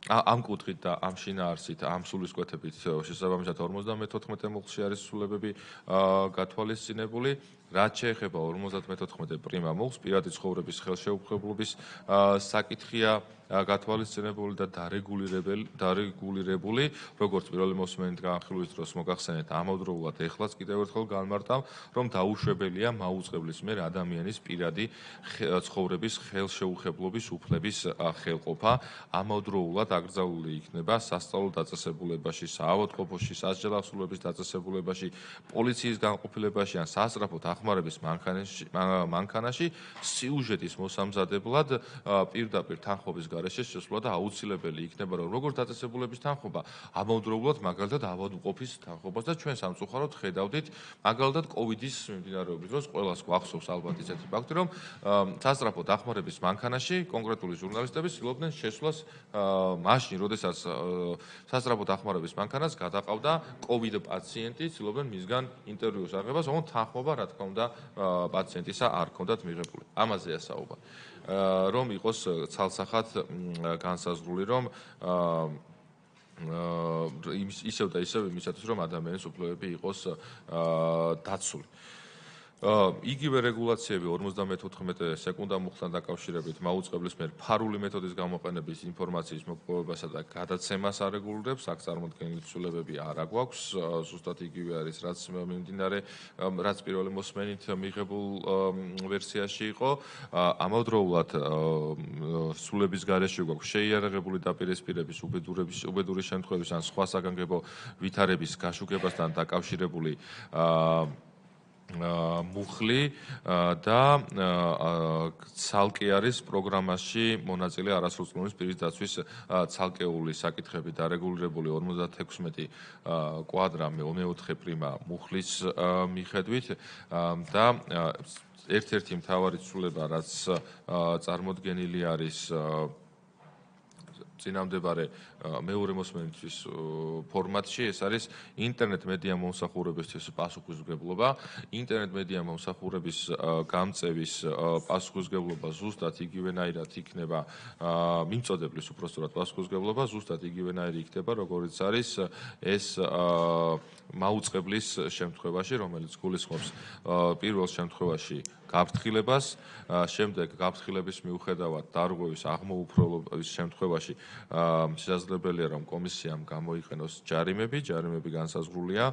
ამ კუთხით და ამ შინაარსით, ამ სულისკვეთებით შესაბამისად 54 მუხლში არის ცვლილებები გათვალისწინებული. რაც შეეხება 54 პრიმა მუხლს, პირადი ცხოვრების ხელშეუხებლობის საკითხია გათვალისწინებული და დარეგულირებული, როგორც პირველი მოსმენით განხილვის დროს მოგახსენეთ, ამავდროულად ეხლაც კიდევ ერთხელ განმარტავ, რომ დაუშვებელია მაუწყებლის მიერ ადამიანის პირადი ცხოვრების ხელშეუხებლობის უფლების ხელყოფა, ამავდროულად აკრძალული იქნება სასწავლო დაწესებულებაში, საავადმყოფოში, სასჯელ აღსრულების დაწესებულებაში, პოლიციის განყოფილებაში ან სასწრაფო დახმარების მანქანაში სიუჟეტის მოსამზადებლად პირდაპირ თანხმობის გარეშე შესვლა და აუცილებელი იქნება, რომ როგორც დაწესებულების თანხმობა, ამავდროულად მაგალითად ავადმყოფის თანხმობას და ჩვენ სამწუხაროდ ხედავდით, მაგალითად კოვიდის მიმდინარეობის დროს ყველას გვახსოვს ალბათ ისეთი ფაქტი, რომ სასწრაფო დახმარების მანქანაში კონკრეტული ჟურნალისტები ცდილობდნენ შესვლას მაშინ, როდესაც სასწრაფო დახმარების მანქანას გადაყავდა კოვიდ პაციენტი, ცდილობდნენ მისგან ინტერვიუს აღებას, თუმცა თანხმობა რა თქმა უნდა პაციენტისა არ ჰქონდათ მიღებული. ამაზეა საუბარი. რომ იყოს ცალსახად განსაზღვრული, რომ ისევ და ისევ იმისათვის, რომ ადამიანის უფლებები იყოს დაცული. იგივე რეგულაციები 54 სეკუნდა მუხლთან დაკავშირებით მაუწყებლის მიერ ფარული მეთოდის გამოყენების ინფორმაციის მოპოვებასა და გადაცემას არეგულირებს, აქ წარმოდგენილი ცვლილებები არ აგვაქვს, ზუსტად იგივე არის, რაც პირველი მოსმენით მიღებულ ვერსიაში იყო. ამავდროულად ცვლილების გარეშე გვაქვს შეიარაღებული დაპირისპირების უბედური შემთხვევების ან სხვა საგანგებო ვითარების გაშუქებასთან დაკავშირებული მუხლი და ცალკე არის პროგრამაში მონაწილე არასრულწლოვანი პირის დაცვის ცალკეული საკითხები დარეგულირებული 56 კვადრა მე-4 პრიმა მუხლის მიხედვით და ერთ-ერთი მთავარი ცვლილება რაც წარმოდგენილი არის წინამდებარე მეორე მოსმენისთვის ფორმატში ეს არის ინტერნეტ მედია მომსახურებისთვის პასუხისმგებლობა. ინტერნეტ მედია მომსახურების გამწევის პასუხისმგებლობა ზუსტად იგივენაირად იქნება მიმწოდებლის უпростоრად პასუხისმგებლობა ზუსტად იგივენაირი იქნება როგორც არის ეს მაუწყებლის შემთხვევაში რომელიც გულისხმობს პირველ შემთხვევაში გაფრთხილებას, შემდეგ გაფრთხილების მიუხედავად დარღვევის აღმოუფროლობის შემთხვევაში შესაძლებელია რომ კომისიამ გამოიყენოს ჯარიმები განსაზღვრულია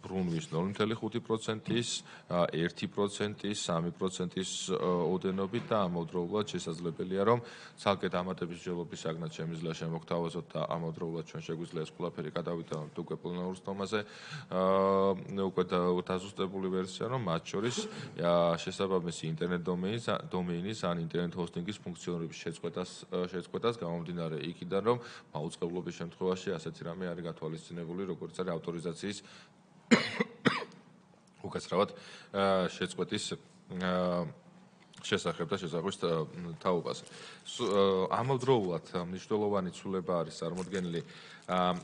ბრუნვის 0.5%-ის, 1%-ის, 3%-ის ოდენობით და ამავდროულად შესაძლებელია რომ ცალკე დამატების მსჯელობის საგნად შემიძლია შემოგთავაზოთ და ამავდროულად ჩვენ შეგვიძლია ეს ყველაფერი გადავიტანოთ უკვე პლანურ სტომაზე უკვე დაზუსტებული ვერსია რომ მათ შორის შესაბამისი ინტერნეტ დომეინის ან ინტერნეტ ჰოსტინგის ფუნქციონირების შეწყვეტას გამომდინარე იქიდან რომ მაუწყებლობის შემთხვევაში ასეთი რამე არის გათვალისწინებული როგორც არის ავტორიზაციის უკაცრავად შეწყვეტის შესახებ და შესახვის თაობაზე. ამავდროულად მნიშვნელოვანი ცვლილება არის წარმოდგენილი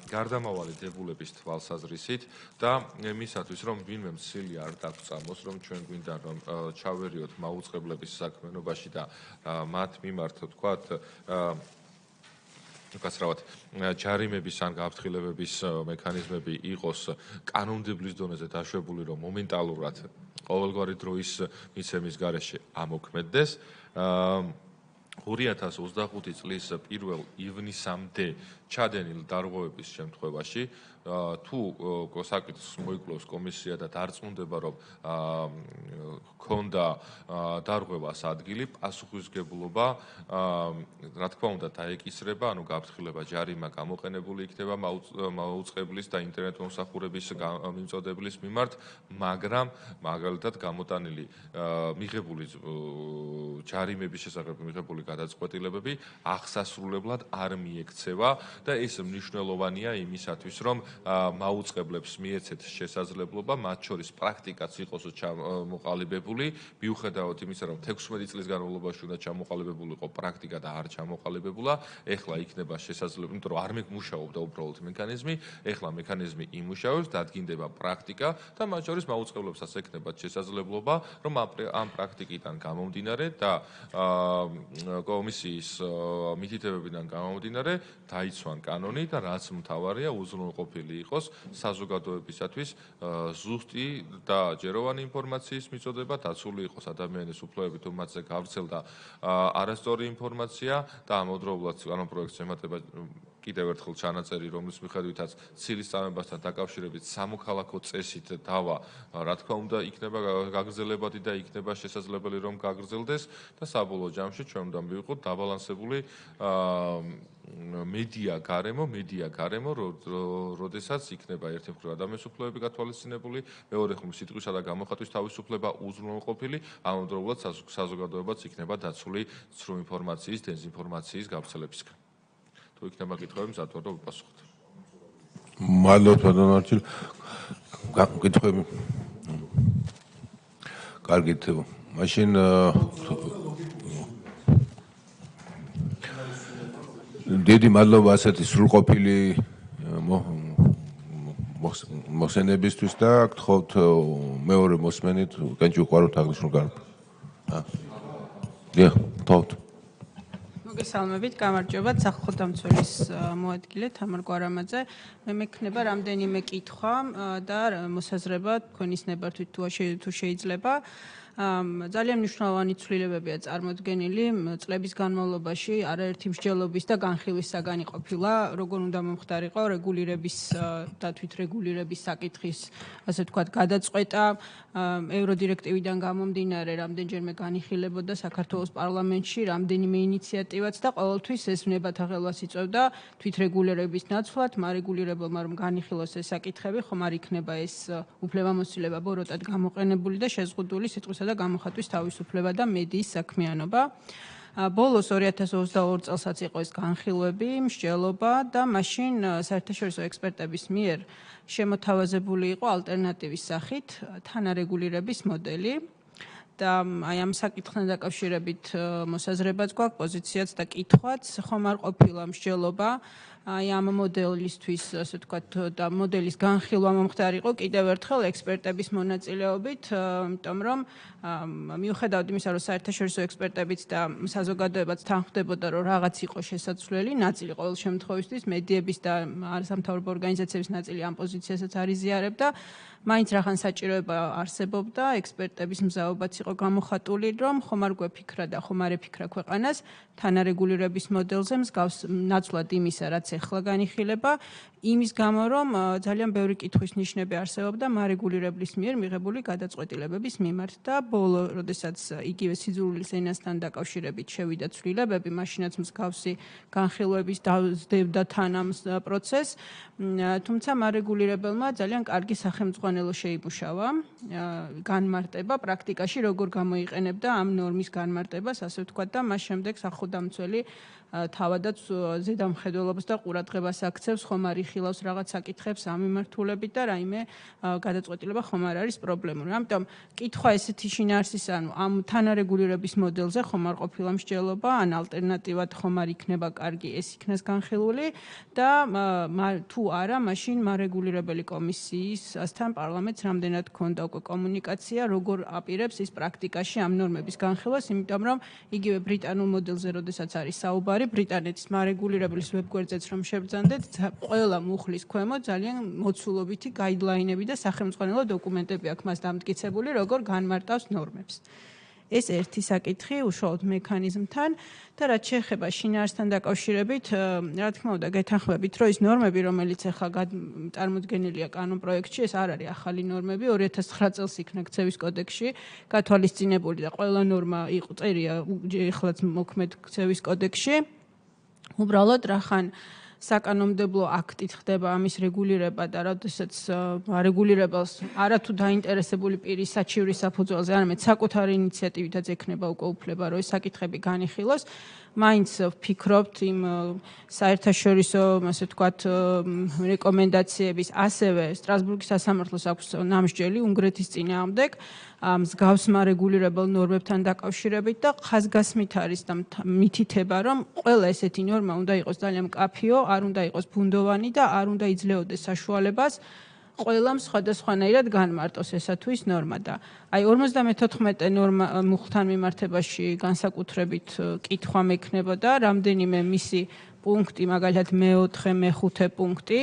გარდამავალი დებულების თვალსაზრისით და მისათვის რომ ვინმე მცილი არ დაგწამოს რომ ჩვენ გვინდა რომ ჩავერიოთ მაუწყებლების საქმიანობაში და მათ მიმართ თქვათ უკაცრავად ჯარიმების ან გაფრთხილებების მექანიზმები იყოს კანონმდებლობის დონეზე დაშვებული რომ მომენტალურად ყოველგვარი დროის მიცემის გარეშე ამოქმედდეს 2025 წლის 1 ივნისამდე ჩადენილ დარღვევების შემთხვევაში თუ საკითხს მოიკვლევს კომისია და დარწმუნდება რომ ქონდა დარღვევას ადგილი პასუხისმგებლობა რა თქმა უნდა დაეკისრება ანუ გაფრთხილება ჯარიმა გამოყენებული იქნება მაუწყებლის და ინტერნეტ მომსახურების მიმწოდებლის მიმართ მაგრამ მაგალითად გამოტანილი მიღებული ჯარიმების შესახებ მიღებული გადაწყვეტილებები აღსასრულებლად არ მიექცევა და ეს მნიშვნელოვანია იმისათვის რომ მაუწყებლებს მიეცეთ შესაძლებლობა მათ შორის პრაქტიკაც იყოს ჩამოყალიბებული მიუხედავად იმისა რომ 16 წლის განმავლობაში უნდა ჩამოყალიბებულიყო პრაქტიკა და არ ჩამოყალიბებულა ეხლა იქნება შესაძლებელი იმიტომ რომ არ მუშაობდა უბრალოდ მექანიზმი ეხლა მექანიზმი იმუშავებს დადგინდება პრაქტიკა და მათ შორის მაუწყებლებსაც ექნებათ შესაძლებლობა რომ ამ პრაქტიკიდან გამომდინარე და კომისიის მითითებებიდან გამომდინარე დაიცვან კანონი და რაც მთავარია უზრუნველყოფილი იყოს საზოგადოებისათვის ზუსტი და ჯეროვანი ინფორმაციის მიწოდება დაცული იყოს ადამიანის უფლებები თუ მათზე გავრცელდა არასწორი ინფორმაცია და ამავდროულად კანონპროექტს ემატება კიდევ ერთხელ ჩანაწერი რომლის მიხედვითაც ცილის წამებასთან დაკავშირებით სამოქალაქო წესით დავა რა თქმა უნდა იქნება გაგრძელებადი და იქნება შესაძლებელი რომ გაგრძელდეს და საბოლოო ჯამში ჩვენ უნდა მივიღოთ დაბალანსებული მედია გარემო როდესაც იქნება ერთი მხრივ ადამიანის უფლებები გათვალისწინებული მეორე მხრივ სიტყვისა და გამოხატვის თავისუფლება უზრუნველყოფილი ამავდროულად საზოგადოებაც იქნება დაცული ცრუ ინფორმაციის დეზინფორმაციის გავრცელებისგან თუ იქნება კითხვები მზად ვარ და ვიპასუხოთ მადლობთ ბატონ არჩილ კითხვები კარგით მაშინ დიდი მადლობა ასეთი სრულყოფილი მოსენებისთვის და გთხოვთ მეორე მოსმენით კენჭი უყაროთ აღნიშნულ გარკვეულს. დიახ, გთხოვთ. მოგესალმებით, გამარჯობა, სახალხო დამცველის მოადგილე თამარ კვარამაძე. მე მექნება რამდენიმე კითხვა და მოსაზრება თქვენის ნებართვით თუ შეიძლება. ძალიან მნიშვნელოვანი ცვლილებებია წარმოდგენილი წლების განმავლობაში არაერთი მსჯელობის და განხილვის საგანი ყოფილა, როგორ უნდა მომხდარიყო რეგულირების და თვითრეგულირების საკითხის, ასე ვთქვათ, გადაწყვეტა ევროდირექტივიდან გამომდინარე რამდენჯერმე განიხილებოდა საქართველოს პარლამენტში რამდენიმე ინიციატივაც და ყოველთვის ეს ვნებათა ხელვას იწვევდა თვითრეგულირების ნაცვლად, მარეგულირებელმა რომ განიხილოს ეს საკითხები, ხომ არ იქნება ეს უფლებამოსილება ბოროტად გამოყენებული და შეზღუდული სიტყვისა და გამოხატვის თავისუფლება და მედიის საქმიანობა. ბოლოს 2022 წელსაც იყო ეს განხილვები, მსჯელობა და მაშინ საერთაშორისო ექსპერტების მიერ შემოთავაზებული იყო ალტერნატივის სახით თანარეგულირების მოდელი. და აი ამ საკითხთან დაკავშირებით მოსაზრებაც გვაქვს, პოზიციაც და კითხვაც, ხომ არ ყოფილა მსჯელობა აი ამ მოდელისთვის, ასე ვთქვათ, და მოდელის განხილვა მომხდარიყო კიდევ ერთხელ ექსპერტების მონაწილეობით, იმიტომ რომ მიუხედავად იმისა, რომ საერთაშორისო ექსპერტებიც და საზოგადოებაც თანხმდებოდა, რომ რაღაც იყო შესაძლებელი, ნაწილი ყოველ შემთხვევისთვის მედიების და არასამთავრობო ორგანიზაციების ნაწილი ამ პოზიციასაც არ იზიარებდა. მაინც რახან საჭიროება არსებობდა, ექსპერტების მზაობაც იყო გამოხატული, რომ ხომ არ გვეფიქრა და ხომ არ ეფიქრა ქვეყანას თანარეგულირების მოდელზე მსგავს ნაცვლად იმისა, რაც ეხლა განიხილება, იმის გამო, რომ ძალიან ბევრი კითხვის ნიშნები არსებობდა მარეგულირებლის მიერ მიღებული გადაწყვეტილებების მიმართ და ბოლო, როდესაც იგივე სიძულვილის ენასთან დაკავშირებით შევიდა ცვლილებები, მაშინაც მსგავსი განხილვების დაძდევდა თან ამ პროცესს, თუმცა მარეგულირებელმა ძალიან კარგი სახელმძღვანელო შეიმუშავა, განმარტება პრაქტიკაში როგორ გამოიყენებდა ამ ნორმის განმარტებას, ასე ვთქვათ და მას შემდეგ სახელმწიფო თავადაც ზედამხედველობას და ყურადღებას აქცევს, ხომ არ იხილავს რაღაც საკითხებს ამ მიმართულებით და რაიმე გადაწყვეტილება ხომ არ არის პრობლემური. ამიტომ კითხვა ესეთი შინაარსის, ანუ ამ თანარეგულირების მოდელზე ხომ არ ყოფილა მსჯელობა, ან ალტერნატივად ხომ არ იქნება კარგი, ეს იქნას განხილული და თუ არა, მაშინ მარეგულირებელი კომისიისთან პარლამენტს რამდენად ქონდა უკვე კომუნიკაცია, როგორ აპირებს ის პრაქტიკაში ამ ნორმების განხილვას, იმიტომ რომ იგივე ბრიტანულ მოდელზე, როდესაც არის საუბარი ბრიტანეთის მარეგულირებლის ვებგვერდზეც რომ შევბრძანდეთ, ყველა მუხლის ქვემოთ ძალიან მოცულობითი გაიდლაინები და სახელმძღვანელო დოკუმენტები აქვს მას დამტკიცებული, როგორ განმარტავს ნორმებს. ეს ერთი საკითხი უშუალოდ მექანიზმთან და რაც შეეხება შინაარსთან დაკავშირებით, რა თქმა უნდა, გეთანხმებით, რომ ის ნორმები, რომელიც ახლა წარმოდგენილია კანონ პროექტში, ეს არ არის ახალი ნორმები, 2009 წელს იქნა ქცევის კოდექსში გათვალისწინებული და ყველა ნორმა წერია ეხლაც მოქმედ ქცევის კოდექსში. უბრალოდ რახან საკანონმდებლო აქტით ხდება ამის რეგულირება და როდესაც რეგულირებელს არათუ დაინტერესებული პირის საჩივრის საფუძველზე, არამედ საკუთარი ინიციატივითაც ექნება უკვე უფლება, რომ ეს საკითხები განიხილოს. მაინც ვფიქრობთ იმ საერთაშორისო, ასე ვთქვათ, რეკომენდაციების, ასევე სტრასბურგის სასამართლოს აქვს ნამსჯელი უნგრეთის წინააღმდეგ მსგავს მარეგულირებელ ნორმებთან დაკავშირებით და ხაზგასმით არის და მითითება, რომ ყველა ესეთი ნორმა უნდა იყოს ძალიან მკაფიო, არ უნდა იყოს ბუნდოვანი და არ უნდა იძლეოდეს საშუალებას ყველამ სხვადასხვანაირად განმარტოს ესა თუ ის ნორმა და აი 54 ნორმა მუხლთან მიმართებაში განსაკუთრებით კითხვა მექნებოდა, რამდენიმე მისი პუნქტი, მაგალითად მე-4, მე-5 პუნქტი,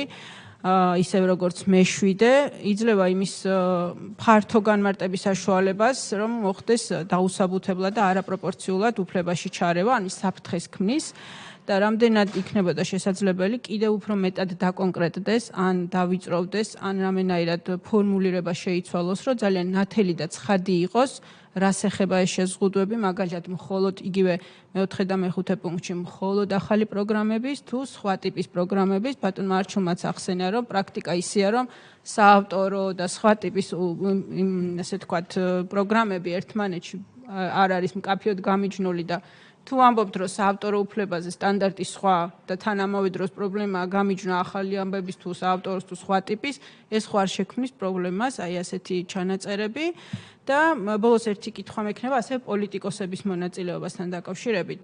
ისევ როგორც მე-7 იძლევა იმის ფართო განმარტების საშუალებას, რომ მოხდეს დაუსაბუთებლად და არაპროპორციულად უფლებაში ჩარევა, ან საფრთხეს ქმნის და რამდენად იქნებოდა შესაძლებელი კიდევ უფრო მეტად დაკონკრეტდეს, ან დავიწროვდეს, ან რამენაირად ფორმულირება შეიცვალოს, რომ ძალიან ნათელი და ცხადი იყოს, რას ეხება ეს შეზღუდვები, მაგალითად მხოლოდ იგივე მე-4 და მე-5 პუნქტში მხოლოდ ახალი პროგრამების თუ სხვა ტიპის პროგრამების, ბატონმა არჩილმაც ახსენა, რომ პრაქტიკა ისეა, რომ საავტორო და სხვა ტიპის ასე ვთქვათ პროგრამები ერთმანეთში არ არის მკაფიოდ გამიჯნული და თუ ამბობთ, რომ საავტორო უფლებაზე სტანდარტი სხვა და თან ამავე დროს პრობლემაა გამიჯნა ახალი ამბების თუ საავტოროს თუ სხვა ტიპის, ეს ხო არ შექმნის პრობლემას, აი ასეთი ჩანაწერები და ბოლოს ერთი კითხვა მექნება ასევე პოლიტიკოსების მონაწილეობასთან დაკავშირებით.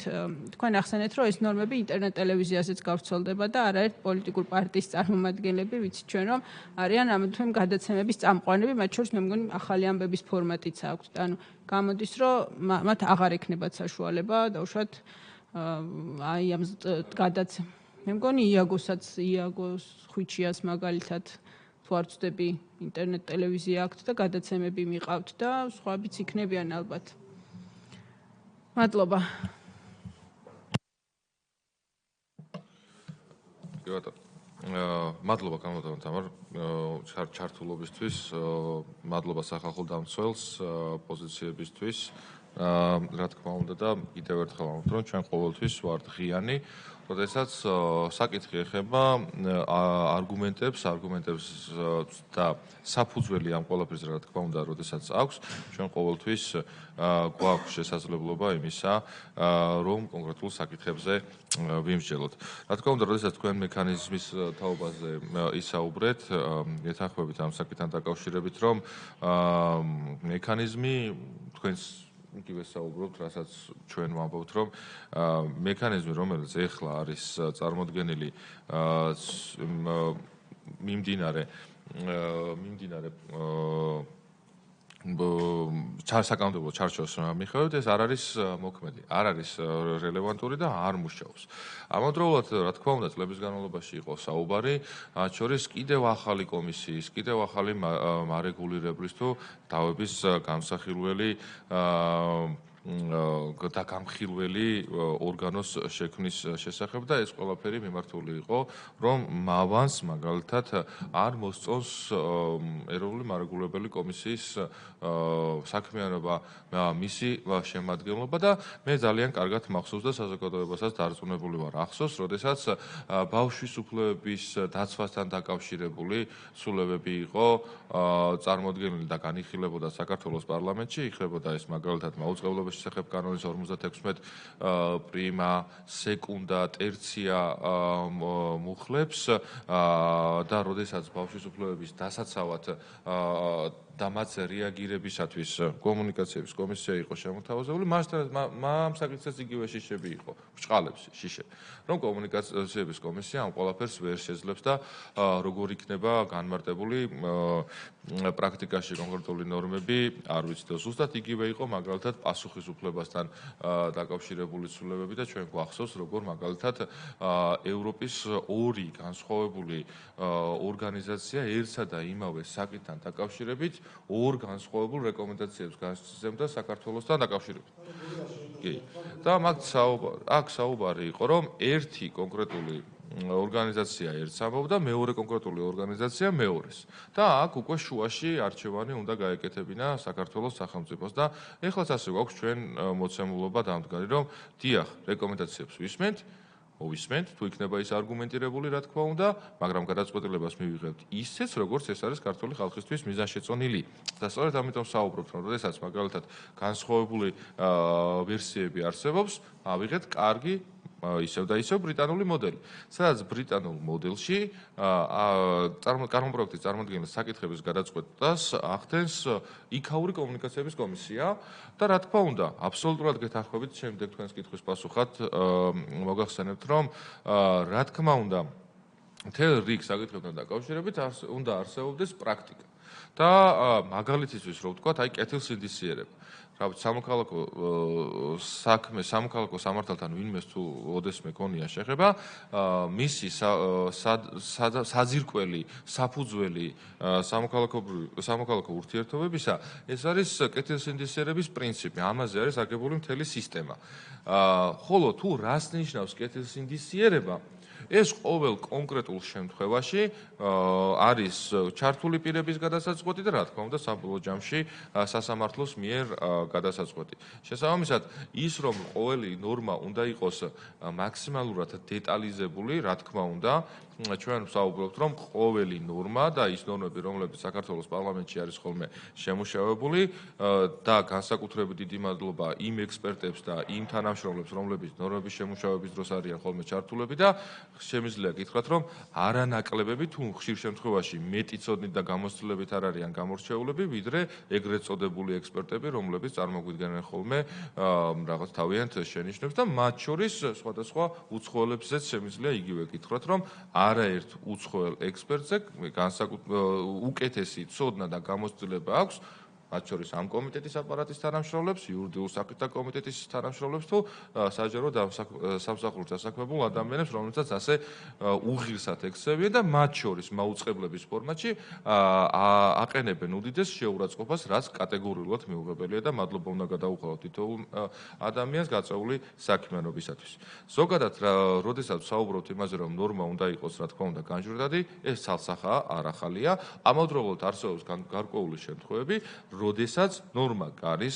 თქვენ ახსენეთ, რომ ეს ნორმები ინტერნეტ ტელევიზიაზეც გავრცელდება და არაერთ პოლიტიკურ პარტიის წარმომადგენლები, ვიცით ჩვენ რომ არიან ამ თუ იმ გადაცემების წამყვანები, მათ შორის მე მგონი ახალი ამბების ფორმატიც აქვს და ანუ გამოდის, რომ მათ აღარ ექნებათ საშუალება დაუშვათ აი ამ გადაცემ. მე მგონი იაგოს ხვიჩიას მაგალითად თუ არ ვწდები ინტერნეტ ტელევიზია აქვთ და გადაცემები მიყავთ და სხვაებიც იქნებიან ალბათ. მადლობა. კი ბატონო. მადლობა გამოდავან თამარ ჩართულობისთვის, მადლობა სახალხო დამცველს პოზიციებისთვის. რა თქმა უნდა და კიდევ ერთხელ ამბობ, რომ ჩვენ ყოველთვის ვართ ღიანი, როდესაც საკითხი ეხება არგუმენტებს და საფუძველი ამ ყველაფერს რა თქმა უნდა, როდესაც აქვს, ჩვენ ყოველთვის გვაქვს შესაძლებლობა იმისა, რომ კონკრეტულ საკითხებზე ვიმსჯელოთ. რა თქმა უნდა, როდესაც თქვენ მექანიზმის თაობაზე ისაუბრეთ, ეთანხმებით ამ საკითხთან დაკავშირებით, რომ მექანიზმი თქვენს იგივე საუბრობთ, რასაც ჩვენ ვამბობთ, რომ მექანიზმი, რომელიც ეხლა არის წარმოდგენილი მიმდინარე საკანონმდებლო ჩარჩოს მიხედვით, ეს არ არის მოქმედი, არ არის რელევანტური და არ მუშაობს. ამავდროულად, რა თქმა უნდა, წლების განმავლობაში იყო საუბარი, მათ შორის კიდევ ახალი კომისიის, კიდევ ახალი მარეგულირებლის თუ დავების გამსახილველი და გამხილველი ორგანოს შექმნის შესახებ და ეს ყველაფერი მიმართული იყო, რომ მავანს მაგალითად არ მოსწონს ეროვნული მარეგულირებელი კომისიის საქმიანობა, მისი შემადგენლობა და მე ძალიან კარგად მახსოვს და საზოგადოებასაც დარწმუნებული ვარ ახსოვს, როდესაც ბავშვის უფლებების დაცვასთან დაკავშირებული სულებები იყო წარმოდგენილი და განიხილებოდა საქართველოს პარლამენტში, იხლებოდა ეს მაგალითად მაუწყებლობის შესახებ კანონის 56 პრიმა, სეკუნდა, ტერცია მუხლებს და როდესაც ბავშვის უფლებების დასაცავად და მათ რეაგირებისათვის კომუნიკაციების კომისია იყო შემოთავაზებული, ამ საკითხსაც იგივე შიშები იყო, ბრჭყალებს შიშე, რომ კომუნიკაციების კომისია ამ ყველაფერს ვერ შეძლებს და როგორ იქნება განმარტებული პრაქტიკაში კონკრეტული ნორმები, არ ვიცი და ზუსტად იგივე იყო მაგალითად პასუხისუფლებასთან დაკავშირებული ცვლილებები და ჩვენ გვახსოვს, როგორ მაგალითად ევროპის ორი განსხვავებული ორგანიზაცია ერთსა და იმავე საკითხთან დაკავშირებით ორ განსხვავებულ რეკომენდაციებს გასცემდა საქართველოსთან დაკავშირებით. კი. და აქ საუბარი იყო, რომ ერთი კონკრეტული ორგანიზაცია ერთს ამბობდა, მეორე კონკრეტული ორგანიზაცია მეორეს. და აქ უკვე შუაში არჩევანი უნდა გაეკეთებინა საქართველოს სახელმწიფოს და ეხლაც ასე გვაქვს ჩვენ მოცემულობა დამდგარი, რომ დიახ, რეკომენდაციებს მოვისმენთ, თუ იქნება ის არგუმენტირებული, რა თქმა უნდა, მაგრამ გადაწყვეტილებას მივიღებთ ისეც, როგორც ეს არის ქართული ხალხისთვის მიზანშეწონილი. და სწორედ ამიტომ საუბრობთ, რომ როდესაც მაგალითად განსხვავებული ვერსიები არსებობს, ავიღეთ კარგი ისევ და ისევ ბრიტანული მოდელი. სადაც ბრიტანულ მოდელში კანონპროექტის წარმოდგენის საკითხების გადაწყვეტას ახდენს იქაური კომუნიკაციების კომისია და რა თქმა უნდა, აბსოლუტურად გეთანხმებით შემდეგ თქვენს კითხვის პასუხად მოგახსენებთ, რომ რა თქმა უნდა, მთელ რიგ საკითხებთან დაკავშირებით უნდა არსებობდეს პრაქტიკა. და მაგალითისთვის რო ვთქვათ, აი კეთილსინდისიერება. რა ვიცი, სამოქალაქო სამართალთან ვინმეს თუ ოდესმე ქონია შეხება, მისი საძირკველი, საფუძველი სამოქალაქო ურთიერთობებისა, ეს არის კეთილსინდისიერების პრინციპი. ამაზე არის აგებული მთელი სისტემა. ხოლო თუ რას ნიშნავს კეთილსინდისიერება, ეს ყოველ კონკრეტულ შემთხვევაში არის ჩართული პირების გადასაწყვეტი და რა თქმა უნდა საბოლოო ჯამში სასამართლოს მიერ გადასაწყვეტი. შესაბამისად, ის რომ ყოველი ნორმა უნდა იყოს მაქსიმალურად დეტალიზებული, რა თქმა უნდა, ჩვენ ვსაუბრობთ, რომ ყოველი ნორმა და ის ნორმები, რომლებიც საქართველოს პარლამენტში არის ხოლმე შემუშავებული და განსაკუთრებით დიდი მადლობა იმ ექსპერტებს და იმ თანამშრომლებს, რომლებიც ნორმების შემუშავების დროს არიან ხოლმე ჩართულები და შემიძლია გითხრათ, რომ არანაკლებები თუ ხშირ შემთხვევაში მეტი ცოდნით და გამოცდილებით არ არიან გამორჩეულები, ვიდრე ეგრეთ წოდებული ექსპერტები, რომლებიც წარმოგვიდგენენ ხოლმე რაღაც თავიანთ შენიშვნებს და მათ შორის სხვადასხვა უცხოელებზეც შემიძლია იგივე გითხრათ, რომ არაერთ უცხოელ ექსპერტზე უკეთესი ცოდნა და გამოცდილება აქვს მათ შორის ამ კომიტეტის აპარატის თანამშრომლებს, იურიდიულ საკითხთა კომიტეტის თანამშრომლებს თუ საჯარო სამსახურით დასაქმებულ ადამიანებს, რომლებსაც ასე უღირსად ექცევიან და მათ შორის მაუწყებლების ფორმატში აყენებენ უდიდეს შეურაცხყოფას, რაც კატეგორიულად მიუღებელია და მადლობა უნდა გადაუხადოთ თითოეულ ადამიანს გაწეული საქმიანობისათვის. ზოგადად, როდესაც საუბრობთ იმაზე, რომ ნორმა უნდა იყოს, რა თქმა უნდა, განჯვრდადი, ეს ცალსახაა, არ ახალია. ამავდროულად არსებობს გარკვეული შემთხვევები, როდესაც ნორმა არის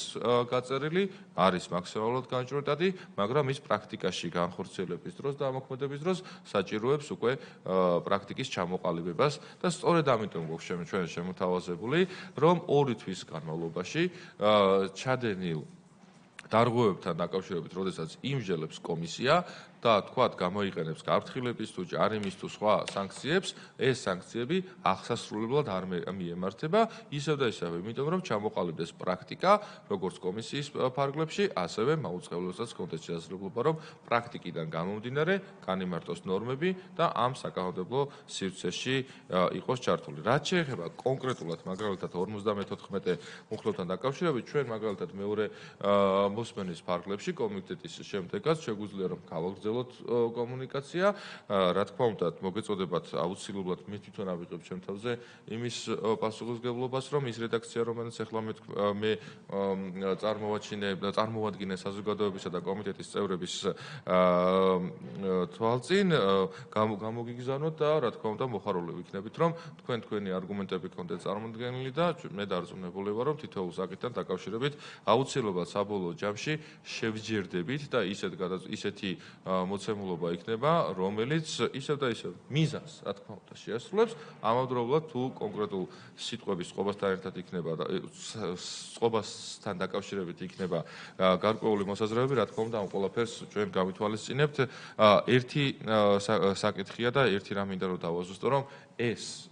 გაწერილი, არის მაქსიმალურად განჯვრდადი, მაგრამ ის პრაქტიკაში განხორციელების დროს და ამოქმედების დროს საჭიროებს უკვე პრაქტიკის ჩამოყალიბებას და სწორედ ამიტომ გვაქვს ჩვენ შემოთავაზებული, რომ 2 თვის განმავლობაში ჩადენილ დარღვევებთან დაკავშირებით, როდესაც იმსჯელებს კომისია და თქვათ გამოიყენებს გაფრთხილების თუ ჯარიმის თუ სხვა სანქციებს, ეს სანქციები აღსასრულებლად არ მიემართება ისევ და ისევ, იმიტომ რომ ჩამოყალიბდეს პრაქტიკა, როგორც კომისიის ფარგლებში, ასევე მაუწყებლებსაც კონტექსტში შესაძლებლობა, რომ პრაქტიკიდან გამომდინარე განიმართოს ნორმები და ამ საკანონმდებლო სივრცეში იყოს ჩართული. რაც შეეხება კონკრეტულად მაგალითად 54 მუხლებთან დაკავშირებით, ჩვენ მაგალითად მეორე მოსმენის ფარგლებში კომიტეტის შემდეგაც შეგვიძლია რომ გავაგრძელოთ კომუნიკაცია, რა თქმა უნდა, მოგეწოდებათ აუცილებლად მე თვითონ ავიღებ ჩემ თავზე იმის პასუხისმგებლობას, რომ ის რედაქცია, რომელიც ახლა მე წარმოვადგინე საზოგადოებისა და კომიტეტის წევრების თვალწინ, გამოგიგზავნოთ და რა თქმა უნდა, მოხარულები იქნებით, რომ თქვენი არგუმენტები გქონდეთ წარმოდგენილი და მე დარწმუნებული ვარ, რომ თითოეულ საკითხთან დაკავშირებით აუცილებლად საბოლოო ჯამში შევჯერდებით და ისეთი მოცემულობა იქნება, რომელიც ისევ და ისევ მიზანს, რა თქმა უნდა, შეასრულებს, ამავდროულად თუ კონკრეტულ სიტყვების წყობასთან ერთად იქნება და წყობასთან დაკავშირებით იქნება გარკვეული მოსაზრებები, რა თქმა უნდა, ამ ყველაფერს ჩვენ გავითვალისწინებთ. ერთი საკითხია და ერთი რამ მინდა რომ დავაზუსტო, რომ ეს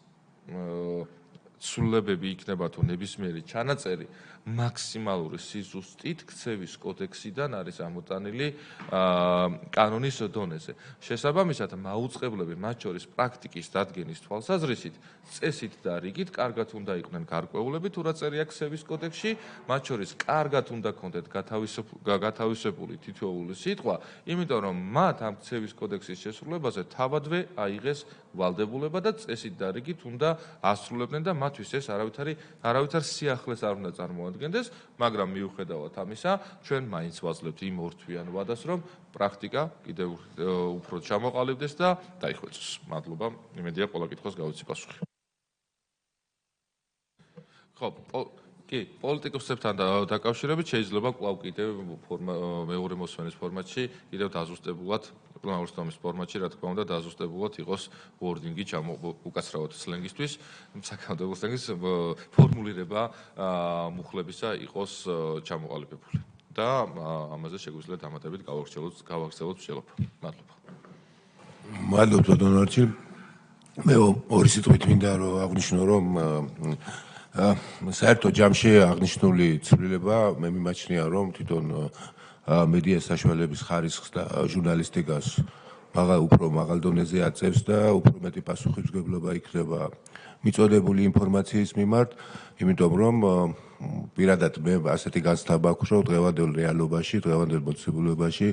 ცვლილებები იქნება თუ ნებისმიერი ჩანაწერი მაქსიმალური სიზუსტით ქცევის კოდექსიდან არის ამოტანილი კანონის დონეზე. შესაბამისად, მაუწყებლები, მათ შორის პრაქტიკის დადგენის თვალსაზრისით, წესით და რიგით კარგად უნდა იყვნენ გარკვეულები, თუ რა წერია ქცევის კოდექსში, მათ შორის კარგად უნდა ქონდეთ გათავისებული თითოეული სიტყვა, იმიტომ რომ მათ ამ ქცევის კოდექსის შესრულებაზე თავადვე აიღეს ვალდებულება და წესით და რიგით უნდა ასრულებდნენ და მათთვის ეს არავითარ სიახლეს არ უნდა წარმოადგენდეს, მაგრამ მიუხედავად ამისა, ჩვენ მაინც ვაძლევთ იმ ორთვიან ვადას, რომ პრაქტიკა კიდევ უფრო ჩამოყალიბდეს და დაიხვეწოს. მადლობა, იმედია ყველა კითხვას გავიცი პასუხი. ხო, კი, პოლიტიკოსებთან დაკავშირებით შეიძლება კვლავ კიდევ მეორე მოსმენის ფორმატში კიდევ დაზუსტებულად პლანური სტომის ფორმატში, რა თქმა უნდა, დაზუსტებულად იყოს ვორდინგი უკაცრავად სლენგისთვის, საკანონმდებლო სლენგის ფორმულირება მუხლებისა იყოს ჩამოყალიბებული. და ამაზე შეგვიძლია დამატებით გავაგრძელოთ მსჯელობა. მადლობა. მადლობთ ბატონ არჩილ. მე ორი სიტყვით მინდა რომ აღვნიშნო, რომ საერთო ჯამში აღნიშნული ცვლილება მე მიმაჩნია, რომ თვითონ მედია საშუალების ხარისხს და ჟურნალისტიკას უფრო მაღალ დონეზე აწევს და უფრო მეტი პასუხისმგებლობა იქნება მიწოდებული ინფორმაციის მიმართ, იმიტომ რომ პირადად მე ასეთი განცდა მაქვს, რომ დღევანდელ რეალობაში, დღევანდელ მოცემულობაში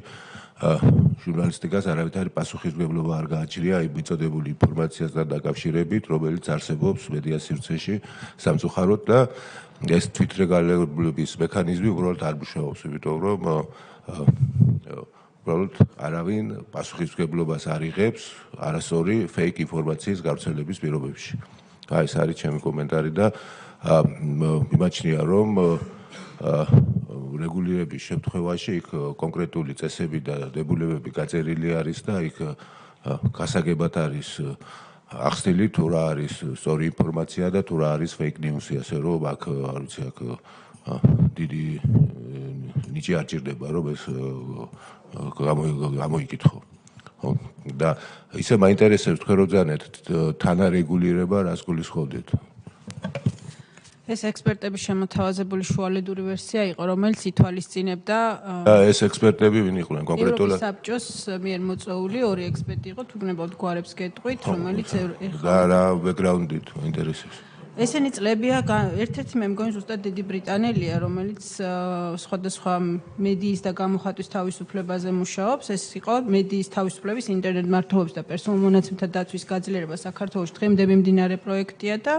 ჟურნალისტიკას არავითარი პასუხისმგებლობა არ გააჩნია იმ მიწოდებული ინფორმაციასთან დაკავშირებით, რომელიც არსებობს მედია სივრცეში სამწუხაროდ და ეს თვითრეგულირების მექანიზმი უბრალოდ არ მუშაობს, იმიტომ რომ უბრალოდ არავინ პასუხისმგებლობას არ იღებს არასწორი ფეიქ ინფორმაციის გავრცელების პირობებში. ეს არის ჩემი კომენტარი და მიმაჩნია, რომ რეგულირების შემთხვევაში იქ კონკრეტული წესები და დებულებები გაწერილი არის და იქ გასაგებად არის ახსნილი თუ რა არის სწორი ინფორმაცია და თუ რა არის fake news-ი, ასე რომ აქ არ ვიცი, აქ დიდი ნიჭი არ ჭირდება, რომ ეს გამოიკითხო. და ისე მაინტერესებს თქვენ რო ძანეთ თანარეგულირება რას გულისხმობთ? ეს ექსპერტების შემოთავაზებული შუალედური ვერსია იყო, რომელიც ითვალისწინებდა ეს ექსპერტები ვინ იყვნენ კონკრეტულად? საბჭოს მიერ მოწვეული ორი ექსპერტი იყო, თუ გნებავთ გვარებს გეტყვით, რომელიც და რა ბექგრაუნდით ინტერესებს? ესენი წლებია ერთ-ერთი მე მგონი ზუსტად დიდი ბრიტანელია, რომელიც სხვადასხვა მედიის და გამოხატვის თავისუფლებაზე მუშაობს. ეს იყო მედიის თავისუფლების, ინტერნეტ მმართველობის და პერსონალურ მონაცემთა დაცვის გაძლიერება საქართველოში დღემდე მიმდინარე პროექტია და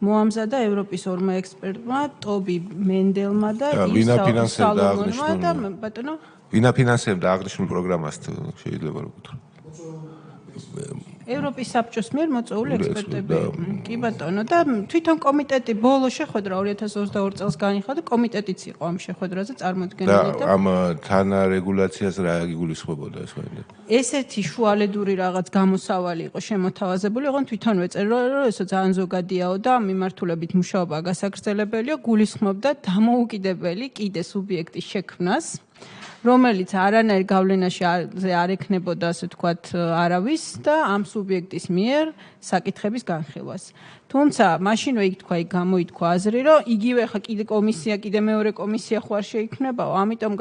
მოამზადა ევროპის ორმა ექსპერტმა, ტობი მენდელმა და ვინა სალომონმა და ბატონო ვინა ფინანსებდა აღნიშნულ პროგრამას შეიძლება რომ ვთქვა. ევროპის საბჭოს მიერ მოწვეული ექსპერტები. კი ბატონო და თვითონ კომიტეტი ბოლო შეხვედრა 2022 წელს განიხადა, კომიტეტიც იყო ამ შეხვედრაზე წარმოდგენილი და ამ თანარეგულაციას რა იგულისხმებოდა ეს ვაინდა? ესეთი შუალედური რაღაც გამოსავალი იყო შემოთავაზებული, ოღონ თვითონ ვეწერ რომ ესო ძალიან ზოგადიაო და მიმართულებით მუშაობა გასაგრძელებელიო, გულისხმობდა დამოუკიდებელი კიდე სუბიექტის შექმნას, რომელიც არანაირ გავლენაში არ ექნებოდა, ასე ვთქვათ, არავის და ამ სუბიექტის მიერ საკითხების განხილვას. თუმცა, მაშინვე იქ გამოითქვა აზრი, რომ იგივე ხა კიდე კომისია, კიდე მეორე კომისია ხო არ შეიქმნებაო, ამიტომ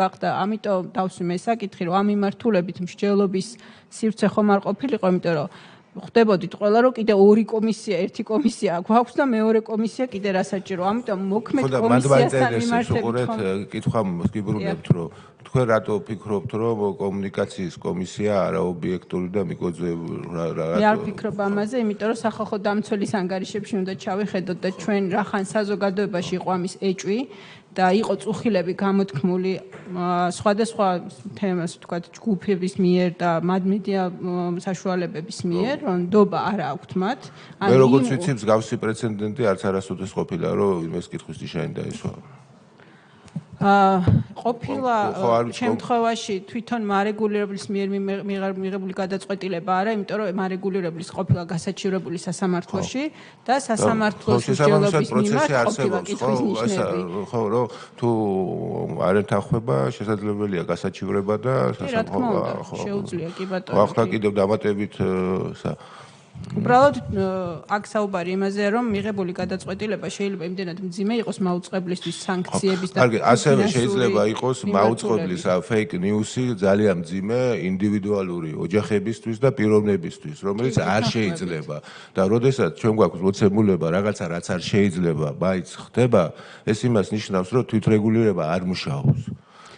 დავსვი მე საკითხი, რომ ამ მიმართულებით მსჯელობის სივრცე ხომ არ ყოფილიყო, იმიტომ რომ ხდებოდით ყველა რომ კიდე ორი კომისია, ერთი კომისია გვაქვს და მეორე კომისია კიდე რა საჭირო. ამიტომ მოქმედ კომისიასთან მიმართებით კითხვა გიბრუნებთ, რომ თქვენ რატო ფიქრობთ, რომ კომუნიკაციის კომისია არაობიექტური და მიკოძე მე არ ვფიქრობ ამაზე, იმიტომ რომ სახალხო დამცველის ანგარიშებში უნდა ჩავიხედოთ და ჩვენ რახან საზოგადოებაში იყო ამის ეჭვი და იყო წუხილები გამოთქმული სხვადასხვა თემას, ვთქვათ, ჯგუფების მიერ და მადმედია საშუალებების მიერ, რომ ნდობა არ აქვთ მათ. მე როგორც ვიცი, მსგავსი პრეცედენტი არც არასოდეს ყოფილა, რომ იმეს კითხვის ნიშანი დაისვა. ყოფილა შემთხვევაში თვითონ მარეგულირებლის მიერ მიღებული გადაწყვეტილება არა, იმიტომ რომ მარეგულირებლის ყოფილა გასაჩივრებული სასამართლოში და სასამართლოს მსჯელობის მიმართ ყოფილა კითხვის ნიშნები. ხო, რომ თუ არ ეთანხმება, შესაძლებელია გასაჩივრება და სასამართლო შეუძლია კი ბატონო. ახლა კიდევ დამატებით უბრალოდ აქ საუბარი იმაზეა, რომ მიღებული გადაწყვეტილება შეიძლება იმდენად მძიმე იყოს მაუწყებლისთვის სანქციების და კარგი, ასევე შეიძლება იყოს მაუწყებლის fake news-ი ძალიან მძიმე ინდივიდუალური ოჯახებისთვის და პიროვნებისთვის, რომელიც არ შეიძლება. და როდესაც ჩვენ გვაქვს მოცემულება რაღაცა რაც არ შეიძლება, მაინც ხდება, ეს იმას ნიშნავს, რომ თვითრეგულირება არ მუშაობს.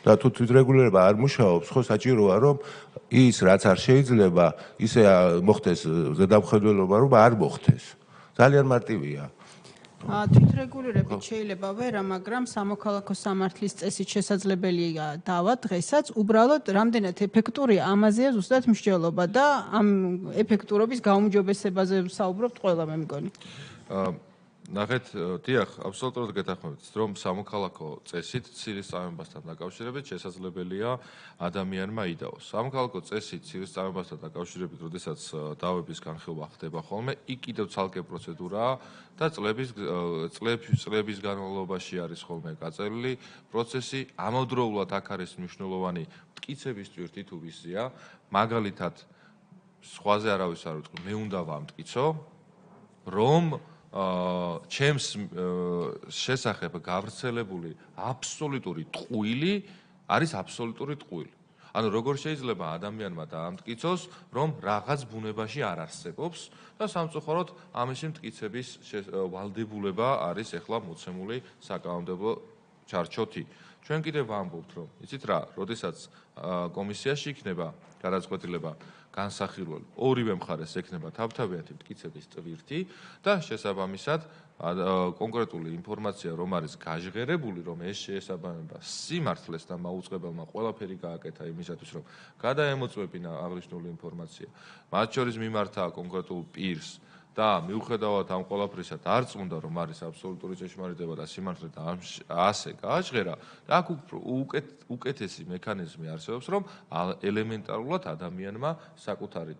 და თუ თვითრეგულირება არ მუშაობს, ხო საჭიროა რომ ის რაც არ შეიძლება, ისე მოხდეს ზედამხედველობა, რომ არ მოხდეს. ძალიან მარტივია. თვითრეგულირებით შეიძლება ვერა, მაგრამ სამოქალაქო სამართლის წესით შესაძლებელია დავა დღესაც, უბრალოდ რამდენად ეფექტურია, ამაზეა ზუსტად მსჯელობა და ამ ეფექტურობის გაუმჯობესებაზე ვსაუბრობთ ყველა მე მგონი. ნახეთ, დიახ, აბსოლუტურად გეთანხმებით, რომ სამოქალაქო წესით ცირის წამებასთან დაკავშირებით შესაძლებელია ადამიანმა იდაოს. სამოქალაქო წესით ცირის წამებასთან დაკავშირებით, როდესაც დავების განხილვა ხდება ხოლმე, იქ კიდევ ცალკე პროცედურაა და წლების განმავლობაში არის ხოლმე გაწერილი პროცესი. ამავდროულად აქ არის მნიშვნელოვანი მტკიცების ტვირთი თუ ვიზია, მაგალითად, სხვაზე არავის არ ვიტყვი, მე უნდა ვამტკიცო, რომ ჩემს შესახებ გავრცელებული აბსოლუტური ტყუილი არის აბსოლუტური ტყუილი. ანუ როგორ შეიძლება ადამიანმა დაამტკიცოს, რომ რაღაც ბუნებაში არ არსებობს და სამწუხაროდ ამისი მტკიცების ვალდებულება არის ახლა მოცემული საკანონმდებლო ჩარჩოთი. ჩვენ კიდევ ვამბობთ, რომ იცით რა, როდესაც კომისიაში იქნება გადაწყვეტილება განსახილველი, ორივე მხარეს ექნება თავთავიანთი მტკიცების ტვირთი და შესაბამისად კონკრეტული ინფორმაცია რომ არის გაჟღერებული, რომ ეს შეესაბამება სიმართლეს და მაუწყებელმა ყველაფერი გააკეთა იმისათვის, რომ გადაემოწმებინა აღნიშნული ინფორმაცია, მათ შორის მიმართა კონკრეტულ პირს და მიუხედავად ამ ყველაფრისა დარწმუნდა, რომ არის აბსოლუტური ჭეშმარიტება და სიმართლე და ასე გააჟღერა, და აქ უკეთესი მექანიზმი არსებობს, რომ ელემენტარულად ადამიანმა საკუთარი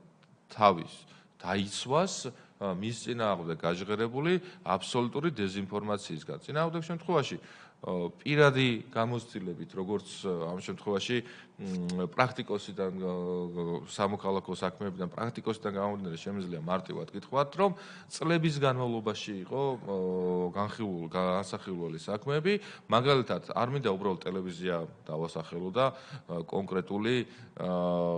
თავის დაიცვას მის წინააღმდეგ გაჟღერებული აბსოლუტური დეზინფორმაციისგან. წინააღმდეგ შემთხვევაში პირადი გამოცდილებით, როგორც ამ შემთხვევაში პრაქტიკოსიდან სამოქალაქო საქმეებიდან პრაქტიკოსიდან გამომდინარე შემიძლია მარტივად გითხრათ, რომ წლების განმავლობაში იყო განსახილველი საქმეები, მაგალითად, არ მინდა უბრალოდ ტელევიზია დავასახელო და კონკრეტული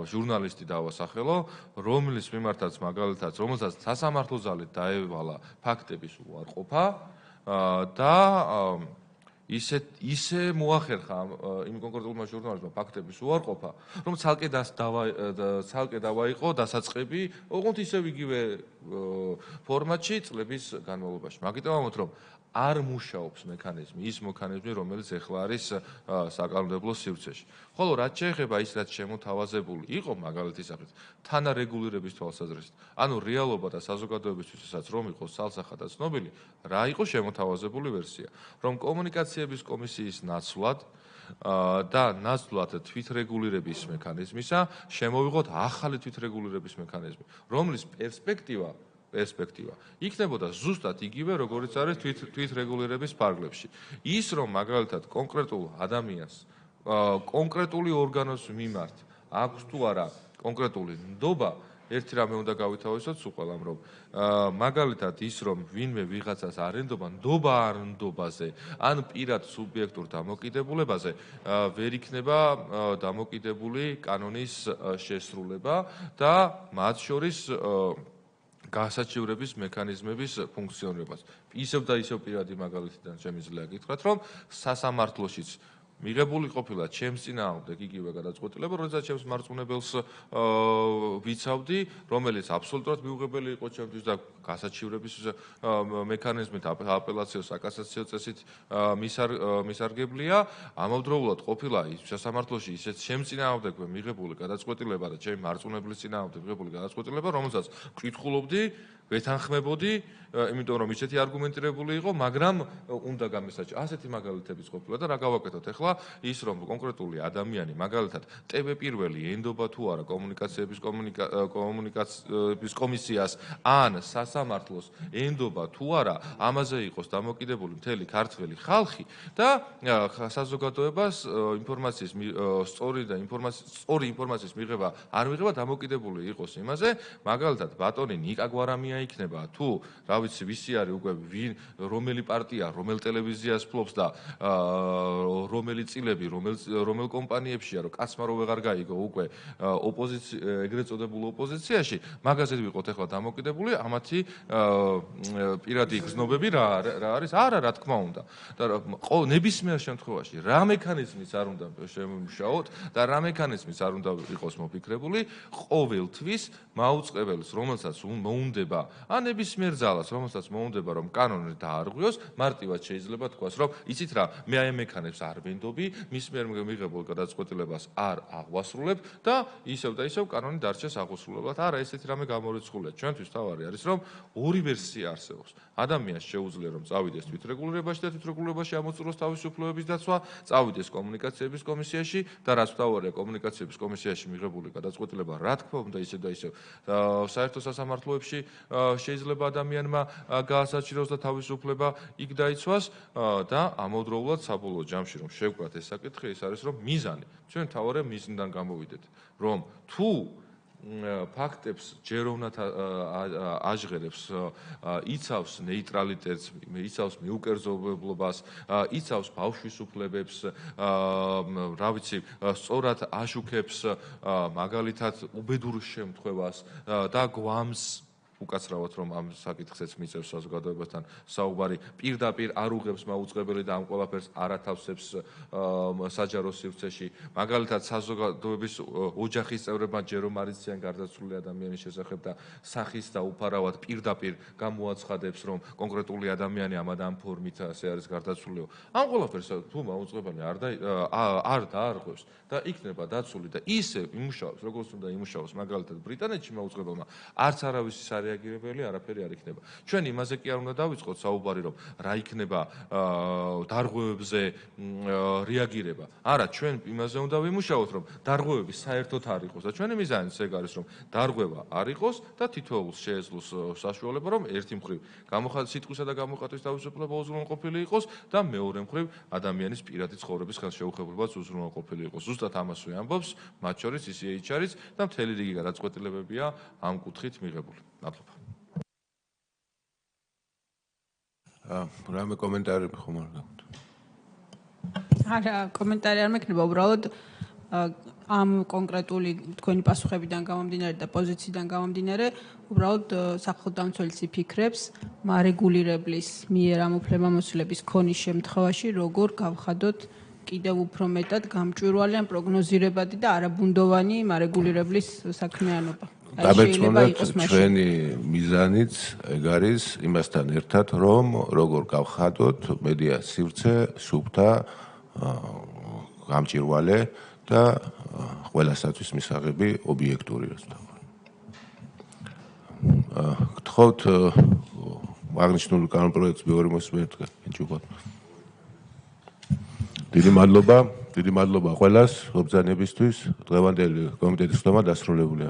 ჟურნალისტი დავასახელო, რომლის მიმართაც მაგალითად, რომელსაც სასამართლო ზალით დაევალა ფაქტების უარყოფა და ისე მოახერხა იმ კონკრეტულმა ჟურნალისტმა ფაქტების უარყოფა, რომ ცალკე დავაიყო დასაწყები, ოღონდ ისევ იგივე ფორმატში წლების განმავლობაში. მაგიტომ ამბობთ, რომ არ მუშაობს მექანიზმი, ის მექანიზმი, რომელიც ეხლა არის საკანონმდებლო სივრცეში. ხოლო რაც შეეხება ის, რაც შემოთავაზებული იყო მაგალითის სახით, თანარეგულირების თვალსაზრისით, ანუ რეალობა და საზოგადოებისთვისაც რომ იყოს სალსახა და ცნობილი, რა იყო შემოთავაზებული ვერსია, რომ კომუნიკაციების კომისიის ნაცვლად და ნაცვლად თვითრეგულირების მექანიზმისა შემოვიღოთ ახალი თვითრეგულირების მექანიზმი, რომლის პერსპექტივა იქნებოდა ზუსტად იგივე, როგორც არის თვითრეგულირების ფარგლებში. ის, რომ მაგალითად კონკრეტულ ადამიანს, კონკრეტული ორგანოს მიმართ აქვს თუ არა კონკრეტული ნდობა, ერთი რამე უნდა გავითავისოთ სულ ყველამ, რომ მაგალითად ის, რომ ვინმე ვიღაცას არ ენდობა, ნდობა არ ნდობაზე, ან პირად სუბიექტურ დამოკიდებულებაზე ვერ იქნება დამოკიდებული კანონის შესრულება და მათ შორის გასაჩივრების მექანიზმების ფუნქციონირებას. ისევ და ისევ პირადი მაგალითიდან შემიძლია გითხრათ, რომ სასამართლოშიც მიღებული ყოფილა ჩემს წინააღმდეგ იგივე გადაწყვეტილება, როდესაც ჩემს მარწმუნებელს ვიცავდი, რომელიც აბსოლუტურად მიუღებელი იყო ჩემთვის და გასაჩივრების მექანიზმით აპელაციო საკასაციო წესით მისარგებლია, ამავდროულად ყოფილა სასამართლოში ისეთ ჩემს წინააღმდეგ მიღებული გადაწყვეტილება და ჩემი მარწმუნებლის წინააღმდეგ მიღებული გადაწყვეტილება, რომელსაც ვკითხულობდი, ვეთანხმებოდი, იმიტომ რომ ისეთი არგუმენტირებული იყო, მაგრამ უნდა გამესაჭრა. ასეთი მაგალითებიც ყოფილა და რა გავაკეთოთ ახლა? ის რომ კონკრეტული ადამიანი მაგალითად ტვ პირველი ენდობა თუ არა კომუნიკაციების კომისიას ან სასამართლოს ენდობა თუ არა, ამაზე იყოს დამოკიდებული მთელი ქართველი ხალხი და საზოგადოებას ინფორმაციის სწორი ინფორმაციის მიღება არ მიღება დამოკიდებული იყოს იმაზე, მაგალითად ბატონი ნიკა გვარამია იქნება თუ რა ვიცი ვისი არის უკვე რომელი პარტია, რომელ ტელევიზიას ფლობს და რომელი წილები, რომელ კომპანიებშია, რომ კაცმა რო ვეღარ გაიგო უკვე ეგრეთ წოდებულ ოპოზიციაში, მაგაზე ვიყოთ ახლა დამოკიდებული, ამათი პირადი გზნობები რა არის? არა, რა თქმა უნდა. და ნებისმიერ შემთხვევაში რა მექანიზმიც არ უნდა შემოიმუშაოთ და რა მექანიზმიც არ უნდა იყოს მოფიქრებული, ყოველთვის მაუწყებელს, რომელსაც მოუნდება, ან ნებისმიერ ძალას, რომელსაც მოუნდება, რომ კანონი დაარღვიოს, მარტივად შეიძლება თქვას, რომ იცით რა, მე აი მექანებს არ ვენდობი, მის მიერ მიღებულ გადაწყვეტილებას არ აღვასრულებ და ისევ კანონი დარჩეს აღვასრულებლად. არა, ესეთი რამე გამორიცხულია. ჩვენთვის თავარი არის, რომ ორი ვერსია არსებობს. ადამიანს შეუძლია რომ წავიდეს თვითრეგულირებაში და თვითრეგულირებაში ამოწუროს თავისუფლებების დაცვა, წავიდეს კომუნიკაციების კომისიაში და რაც თავარია კომუნიკაციების კომისიაში მიღებული გადაწყვეტილება, რა თქმა უნდა, ისევ და ისევ საერთო სასამართლოებში შეიძლება ადამიანმა გაასაჩივროს და თავისუფლება იქ დაიცვას და ამავდროულად საბოლოო ჯამში რომ შევკვდათ ეს საკითხი, ეს არის რომ მიზანი, ჩვენ თავარია მიზნიდან გამოვიდეთ, რომ თუ ფაქტებს ჯეროვნად აჟღერებს, იცავს ნეიტრალიტეტს, იცავს მიუკერძობლობას, იცავს ბავშვის უფლებებს, რა ვიცი, სწორად აშუქებს მაგალითად უბედურ შემთხვევას და გვამს უკაცრავად რომ ამ საკითხზეც მიწევს საზოგადოებასთან საუბარი, პირდაპირ არ უღებს მაუწყებელი და ამ ყველაფერს არ ათავსებს საჯარო სივრცეში. მაგალითად საზოგადოების ოჯახის წევრებმა ჯერ რომ არ იციან გარდაცვლილი ადამიანის შესახებ და სახის და უფარავად პირდაპირ გამოაცხადებს, რომ კონკრეტული ადამიანი ამ ფორმით ასე არის გარდაცვლიო. ამ ყველაფერს თუ მაუწყებელი არ დაარღვევს და იქნება დაცული და ისე იმუშავებს, როგორც უნდა იმუშაოს მაგალითად ბრიტანეთში მაუწყებელმა, არც არავის გარეაგირებელი არაფერი არ იქნება. ჩვენ იმაზე კი არ უნდა დავიწყოთ საუბარი, რომ რა იქნება დარღვევებზე რეაგირება. არა, ჩვენ იმაზე უნდა ვიმუშაოთ, რომ დარღვევები საერთოდ არ იყოს და ჩვენი მიზანიც ეგ არის, რომ დარღვევა არ იყოს და თითოეულს შეეძლოს საშუალება, რომ ერთი მხრივ სიტყვისა და გამოხატვის თავისუფლება უზრუნველყოფილი იყოს და მეორე მხრივ ადამიანის პირადი ცხოვრების ხელშეუხებლობაც უზრუნველყოფილი იყოს. ზუსტად ამას ვამბობს, მათ შორის ICH-იც და მთელი რიგი გადაწყვეტილებებია ამ კუთხით მიღებული. მადლობა. რამე კომენტარი ხომ არ გაქვთ? არა, კომენტარი არ მექნება, უბრალოდ ამ კონკრეტული თქვენი პასუხებიდან გამომდინარე და პოზიციიდან გამომდინარე, უბრალოდ სახელმწიფოს იფიქრებს მარეგულირებლის მიერ ამ უფლებამოსილების ქონის შემთხვევაში, როგორ გავხადოთ კიდევ უფრო მეტად გამჭვირვალე ან პროგნოზირებადი და არაბუნდოვანი მარეგულირებლის საქმიანობა. დამერწმუნდეთ, ჩვენი მიზანიც ეგ არის იმასთან ერთად, რომ როგორ გავხადოთ მედია სივრცე, სუფთა, გამჭვირვალე და ყველასათვის მისაღები ობიექტური რაც თქვა. გთხოვთ აღნიშნული კანონპროექტს მეორე მოსმენისგან ეჭვობათ. დიდი მადლობა ყველას, ხობძანებისთვის. დღევანდელი კომიტეტის ხდომა დასრულებულია.